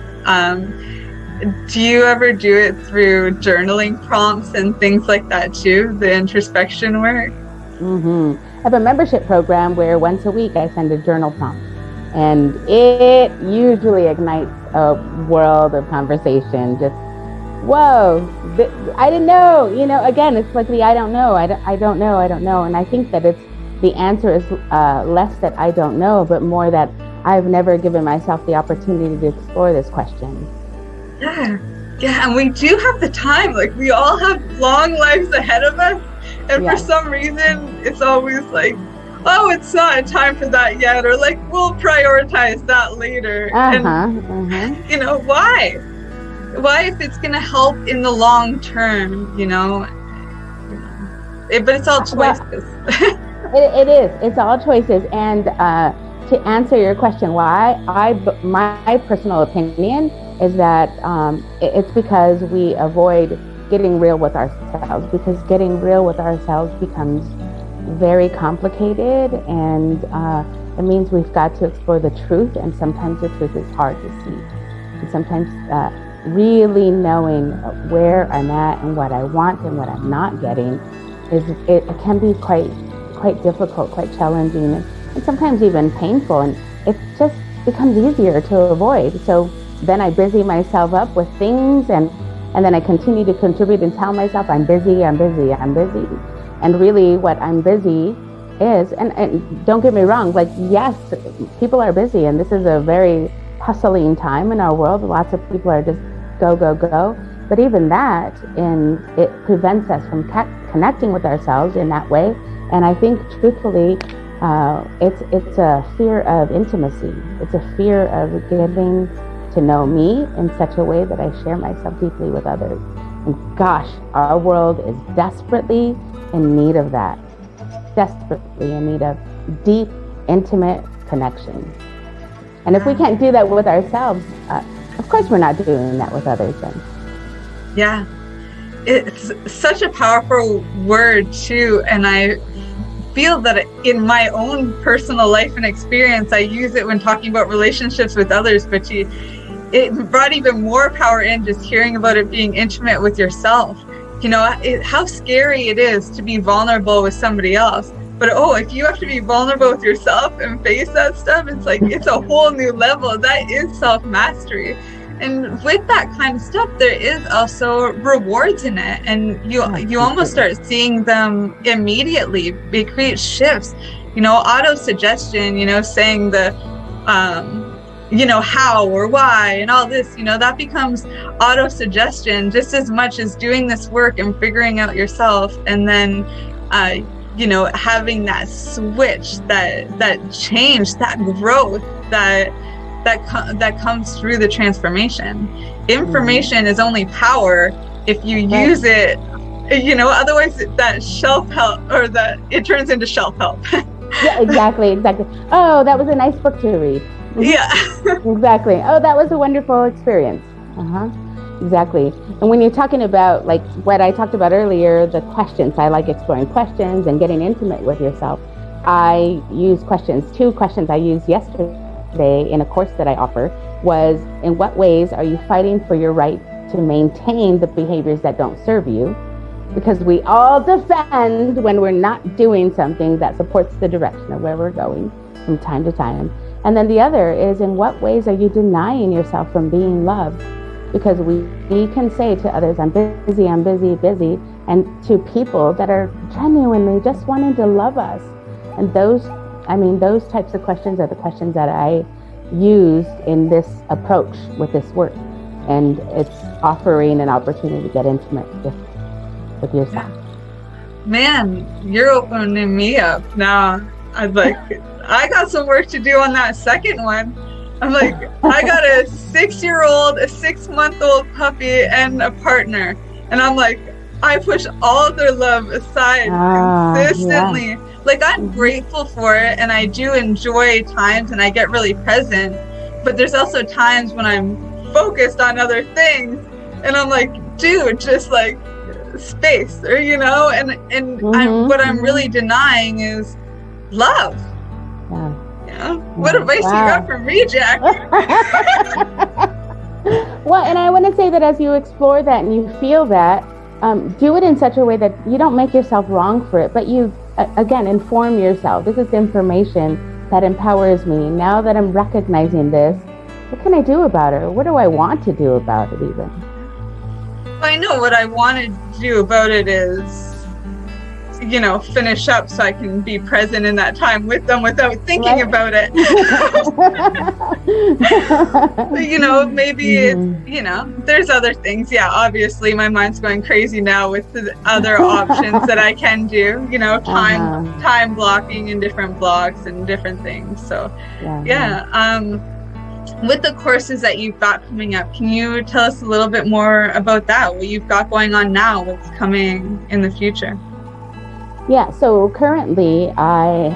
Do you ever do it through journaling prompts and things like that too, the introspection work? Mm-hmm. I have a membership program where once a week I send a journal prompt, and it usually ignites a world of conversation. Just, whoa, I didn't know, again, it's like the I don't know. And I think that the answer is less that I don't know, but more that I've never given myself the opportunity to explore this question. Yeah, and we do have the time. Like, we all have long lives ahead of us. And for some reason, it's always like, oh, it's not time for that yet, or like, we'll prioritize that later. And, you know, why? Why, if it's going to help in the long term, you know? But it's all choices. It is. It's all choices. And to answer your question, why, my personal opinion is that it's because we avoid getting real with ourselves, because getting real with ourselves becomes very complicated, and it means we've got to explore the truth, and sometimes the truth is hard to see. And sometimes really knowing where I'm at and what I want and what I'm not getting it can be quite difficult, quite challenging, and sometimes even painful, and it just becomes easier to avoid. So then I busy myself up with things, and then I continue to contribute and tell myself I'm busy. And really what I'm busy is, and don't get me wrong, like, yes, people are busy, and this is a very hustling time in our world. Lots of people are just go. But even that, it prevents us from connecting with ourselves in that way. And I think, truthfully, it's a fear of intimacy. It's a fear of getting to know me in such a way that I share myself deeply with others. And gosh, our world is desperately in need of that. Desperately in need of deep, intimate connection. And if we can't do that with ourselves, of course we're not doing that with others then. Yeah. It's such a powerful word too, and I feel that in my own personal life and experience, I use it when talking about relationships with others, but it brought even more power in just hearing about it being intimate with yourself. You know, how scary it is to be vulnerable with somebody else. But if you have to be vulnerable with yourself and face that stuff, it's like, it's a whole new level. That is self-mastery. And with that kind of stuff, there is also rewards in it. And you almost start seeing them immediately. They create shifts. You know, auto-suggestion, you know, saying the, you know, how or why and all this, you know, that becomes auto-suggestion just as much as doing this work and figuring out yourself. And then, you know, having that switch, that change, that growth, that comes through the transformation. Information is only power if you use it, you know, otherwise that shelf help, or that it turns into shelf help. Yeah, exactly. Oh, that was a nice book to read. Yeah. Exactly. Oh, that was a wonderful experience. Exactly. And when you're talking about, like, what I talked about earlier, the questions, I like exploring questions and getting intimate with yourself. I use questions. 2 questions I used yesterday in a course that I offer was, in what ways are you fighting for your right to maintain the behaviors that don't serve you? Because we all defend when we're not doing something that supports the direction of where we're going from time to time. And then the other is, in what ways are you denying yourself from being loved? Because we can say to others, I'm busy, and to people that are genuinely just wanting to love us. And those types of questions are the questions that I used in this approach with this work. And it's offering an opportunity to get intimate with yourself. Man, you're opening me up now. I got some work to do on that second one. I'm like, I got a 6-year-old, a 6-month-old puppy, and a partner. And I'm like, I push all of their love aside consistently. Yeah. Like, I'm grateful for it, and I do enjoy times, and I get really present. But there's also times when I'm focused on other things, and I'm like, dude, just like space, or, you know, and what I'm really denying is love. Yeah. Yeah. What advice you got from me, Jack? Well, and I want to say that as you explore that and you feel that, do it in such a way that you don't make yourself wrong for it, but you, again, inform yourself. This is information that empowers me. Now that I'm recognizing this, what can I do about it? Or what do I want to do about it even? I know what I want to do about it is you know, finish up so I can be present in that time with them without thinking about it. You know, maybe it's, you know, there's other things. Yeah, obviously my mind's going crazy now with the other options that I can do, you know, time blocking in different blocks and different things. So with the courses that you've got coming up, can you tell us a little bit more about that? What you've got going on now, what's coming in the future? Yeah, so currently I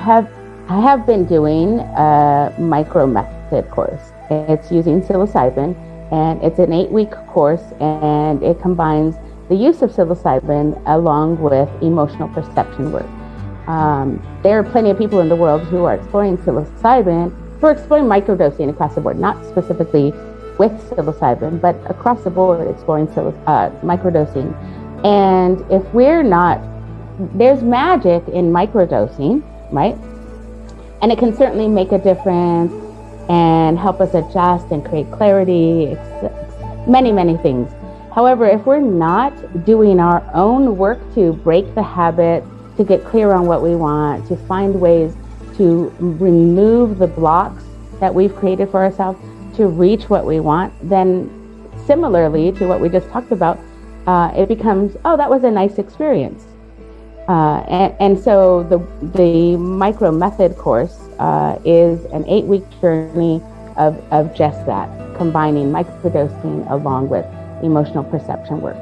have been doing a micro method course. It's using psilocybin, and it's an 8-week course, and it combines the use of psilocybin along with emotional perception work. There are plenty of people in the world who are exploring psilocybin, who are exploring microdosing across the board, not specifically with psilocybin, but across the board exploring microdosing. And if we're not, there's magic in microdosing, right? And it can certainly make a difference and help us adjust and create clarity, many, many things. However, if we're not doing our own work to break the habit, to get clear on what we want, to find ways to remove the blocks that we've created for ourselves to reach what we want, then similarly to what we just talked about, it becomes, oh, that was a nice experience. And so the micro method course is an 8-week journey of just that, combining microdosing along with emotional perception work.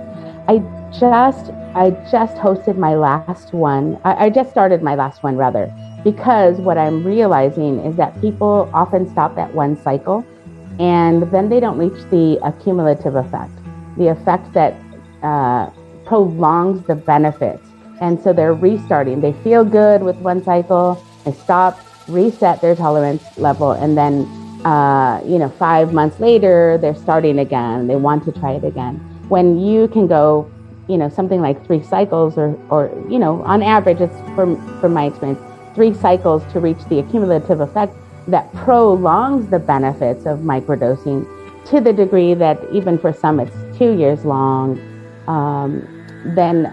I just hosted my last one. I just started my last one rather, because what I'm realizing is that people often stop at one cycle and then they don't reach the accumulative effect, the effect that prolongs the benefits. And so they're restarting. They feel good with one cycle, they stop, reset their tolerance level, and then 5 months later, they're starting again. They want to try it again. When you can go, something like 3 cycles or on average, it's from my experience, 3 cycles to reach the accumulative effect that prolongs the benefits of microdosing to the degree that even for some it's 2 years long, then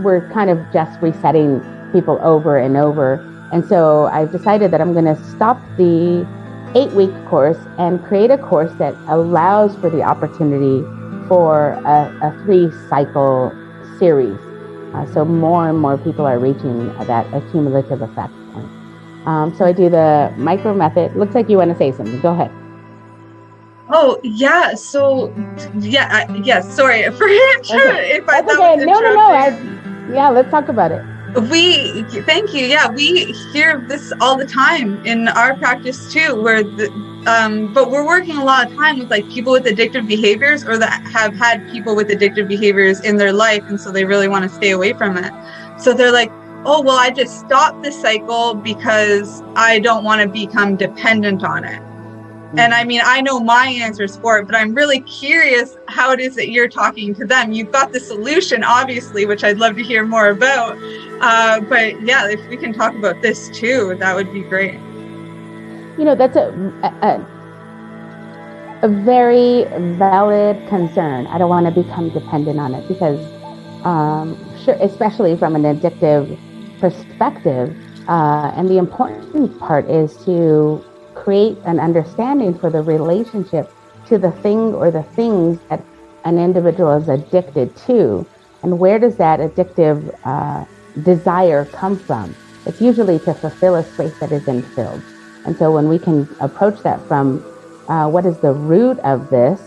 we're kind of just resetting people over and over. And so I've decided that I'm going to stop the 8-week course and create a course that allows for the opportunity for a 3-cycle series. So more and more people are reaching that accumulative effect point. So I do the micro method. Looks like you want to say something. Go ahead. Oh, yeah. So, sorry for if I thought okay. No. Let's talk about it. Thank you. Yeah, we hear this all the time in our practice too, where but we're working a lot of time with like people with addictive behaviors or that have had people with addictive behaviors in their life. And so they really want to stay away from it. So they're like, oh, well, I just stopped the cycle because I don't want to become dependent on it. And I mean, I know my answers for it, but I'm really curious how it is that you're talking to them. You've got the solution, obviously, which I'd love to hear more about. But yeah, if we can talk about this too, that would be great. That's a very valid concern. I don't want to become dependent on it because, sure, especially from an addictive perspective, and the important part is to create an understanding for the relationship to the thing or the things that an individual is addicted to, and where does that addictive desire come from? It's usually to fulfill a space that isn't filled. And so when we can approach that from what is the root of this,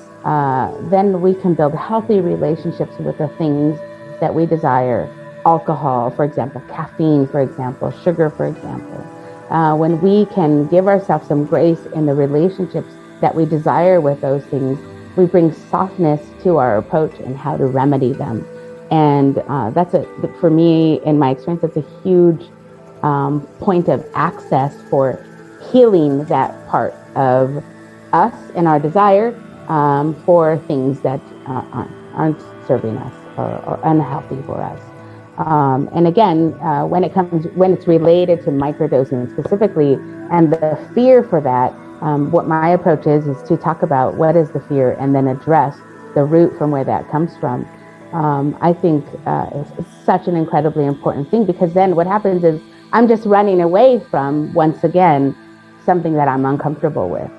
then we can build healthy relationships with the things that we desire. Alcohol, for example, caffeine, for example, sugar, for example. When we can give ourselves some grace in the relationships that we desire with those things, we bring softness to our approach and how to remedy them. And for me, in my experience, that's a huge point of access for healing that part of us and our desire for things that aren't serving us or unhealthy for us. And again, when it's related to microdosing specifically, and the fear for that, what my approach is to talk about what is the fear and then address the root from where that comes from. I think is such an incredibly important thing, because then what happens is I'm just running away from, once again, something that I'm uncomfortable with.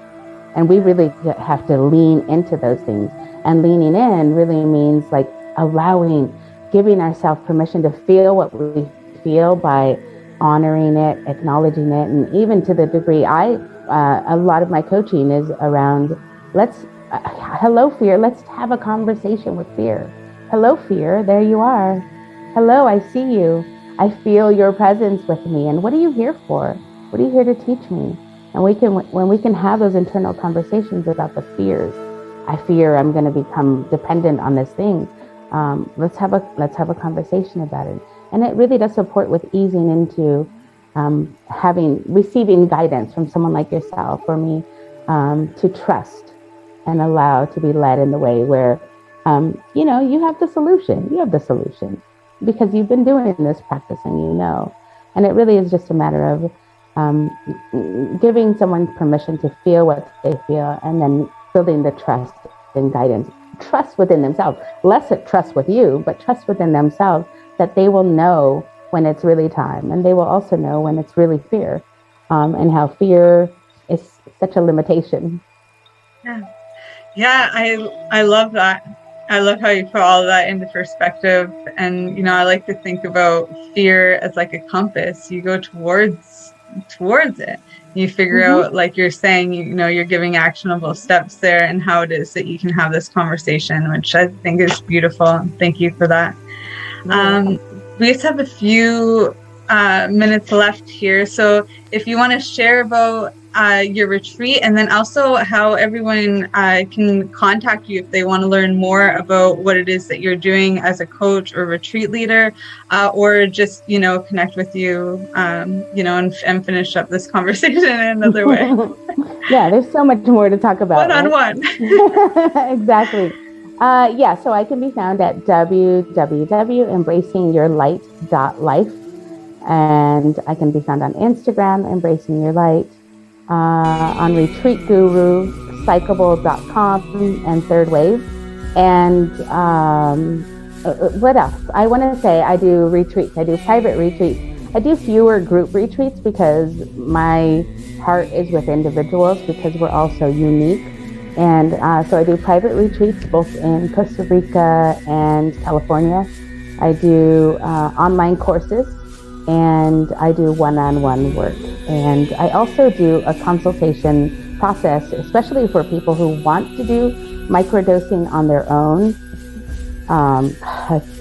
And we really have to lean into those things. And leaning in really means like giving ourselves permission to feel what we feel by honoring it, acknowledging it. And even to the degree a lot of my coaching is around, hello fear, let's have a conversation with fear. Hello fear, there you are. Hello, I see you. I feel your presence with me. And what are you here for? What are you here to teach me? And when we can have those internal conversations about the fears, I fear I'm going to become dependent on this thing. Let's have a conversation about it. And it really does support with easing into receiving guidance from someone like yourself or me, to trust and allow to be led in the way where, you have the solution. You have the solution because you've been doing this practice and and it really is just a matter of giving someone permission to feel what they feel, and then building the trust and guidance. Trust within themselves, less trust with you, but trust within themselves that they will know when it's really time, and they will also know when it's really fear, and how fear is such a limitation. Yeah, I love that. I love how you put all of that into perspective. And, I like to think about fear as like a compass. You go towards it. You figure out, like you're saying, you're giving actionable steps there and how it is that you can have this conversation, which I think is beautiful. Thank you for that. We just have a few minutes left here. So if you want to share about your retreat, and then also how everyone can contact you if they want to learn more about what it is that you're doing as a coach or retreat leader, or just, connect with you, and finish up this conversation in another way. Yeah, there's so much more to talk about. One-on-one. Right? Exactly. So I can be found at www.embracingyourlight.life, and I can be found on Instagram, Embracing Your Light, on Retreat Guru, Psychable.com, and Third Wave. And what else? I want to say I do retreats. I do private retreats. I do fewer group retreats because my heart is with individuals, because we're all so unique. And so I do private retreats both in Costa Rica and California. I do online courses, and I do one-on-one work. And I also do a consultation process, especially for people who want to do microdosing on their own.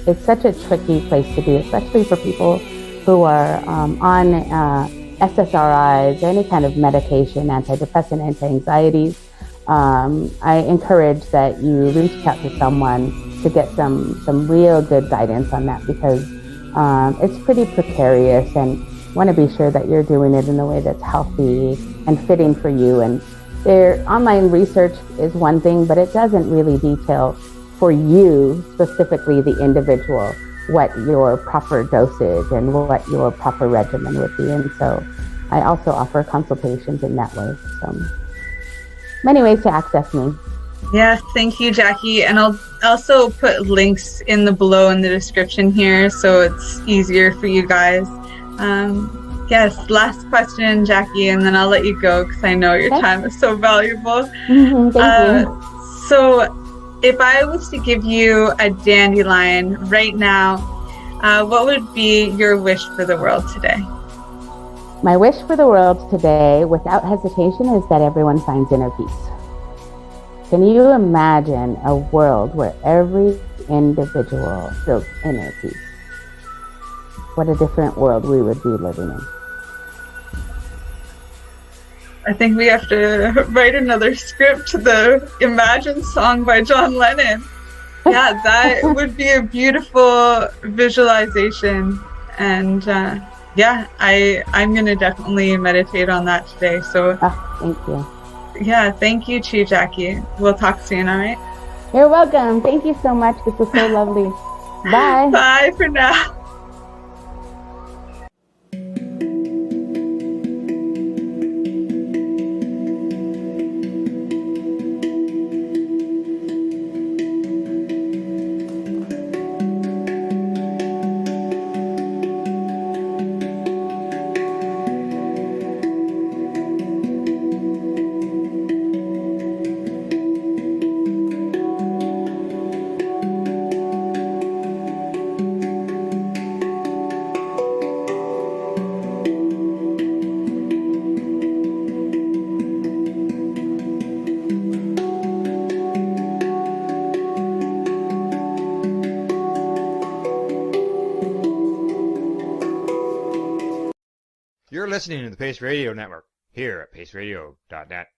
It's such a tricky place to be, especially for people who are on SSRIs, or any kind of medication, antidepressant, anti-anxieties. I encourage that you reach out to someone to get some real good guidance on that, because it's pretty precarious, and want to be sure that you're doing it in a way that's healthy and fitting for you. And their online research is one thing, but it doesn't really detail for you, specifically the individual, what your proper dosage and what your proper regimen would be. And so I also offer consultations in that way. So many ways to access me. Yes, thank you, Jacqui. And I'll also put links below in the description here, so it's easier for you guys. Yes, last question, Jacqui, and then I'll let you go because I know your time is so valuable. Thank you. So if I was to give you a dandelion right now, what would be your wish for the world today? My wish for the world today, without hesitation, is that everyone finds inner peace. Can you imagine a world where every individual feels inner peace? What a different world we would be living in. I think we have to write another script to the Imagine song by John Lennon. Yeah, that would be a beautiful visualization. And I'm going to definitely meditate on that today. So thank you. Yeah, thank you too, Jacqui. We'll talk soon, all right? You're welcome. Thank you so much. This was so lovely. Bye. Bye for now. You're listening to the Pace Radio Network here at paceradio.net.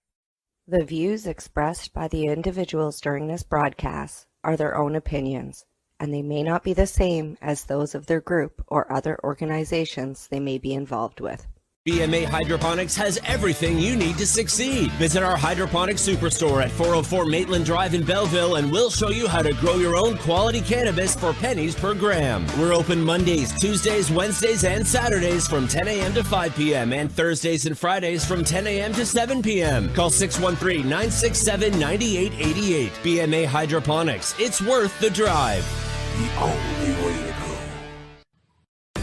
The views expressed by the individuals during this broadcast are their own opinions, and they may not be the same as those of their group or other organizations they may be involved with. BMA Hydroponics has everything you need to succeed. Visit our hydroponics superstore at 404 Maitland Drive in Belleville, and we'll show you how to grow your own quality cannabis for pennies per gram. We're open Mondays, Tuesdays, Wednesdays, and Saturdays from 10 a.m. to 5 p.m. and Thursdays and Fridays from 10 a.m. to 7 p.m. Call 613-967-9888. BMA Hydroponics. It's worth the drive. The only way to go.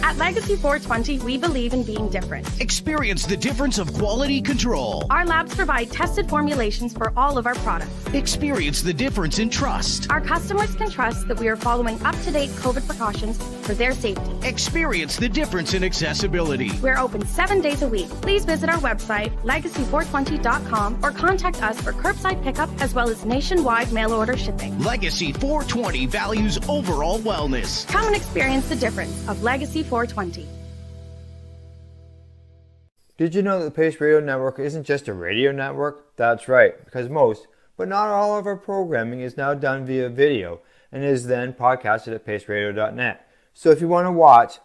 At Legacy 420, we believe in being different. Experience the difference of quality control. Our labs provide tested formulations for all of our products. Experience the difference in trust. Our customers can trust that we are following up-to-date COVID precautions for their safety. Experience the difference in accessibility. We're open 7 days a week. Please visit our website, legacy420.com, or contact us for curbside pickup as well as nationwide mail order shipping. Legacy 420 values overall wellness. Come and experience the difference of Legacy 420. Did you know that the Pace Radio Network isn't just a radio network? That's right, because most, but not all of our programming is now done via video and is then podcasted at paceradio.net. So if you want to watch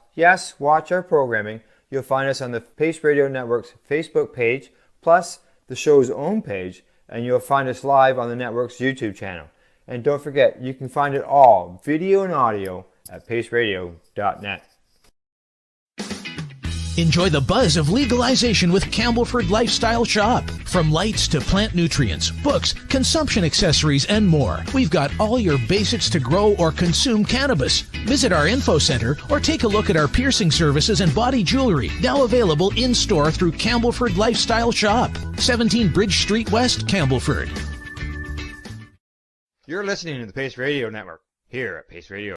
our programming, you'll find us on the Pace Radio Network's Facebook page, plus the show's own page, and you'll find us live on the network's YouTube channel. And don't forget, you can find it all, video and audio, at paceradio.net. Enjoy the buzz of legalization with Campbellford Lifestyle Shop. From lights to plant nutrients, books, consumption accessories, and more, we've got all your basics to grow or consume cannabis. Visit our info center or take a look at our piercing services and body jewelry, now available in-store through Campbellford Lifestyle Shop, 17 Bridge Street West, Campbellford. You're listening to the Pace Radio Network here at Pace Radio.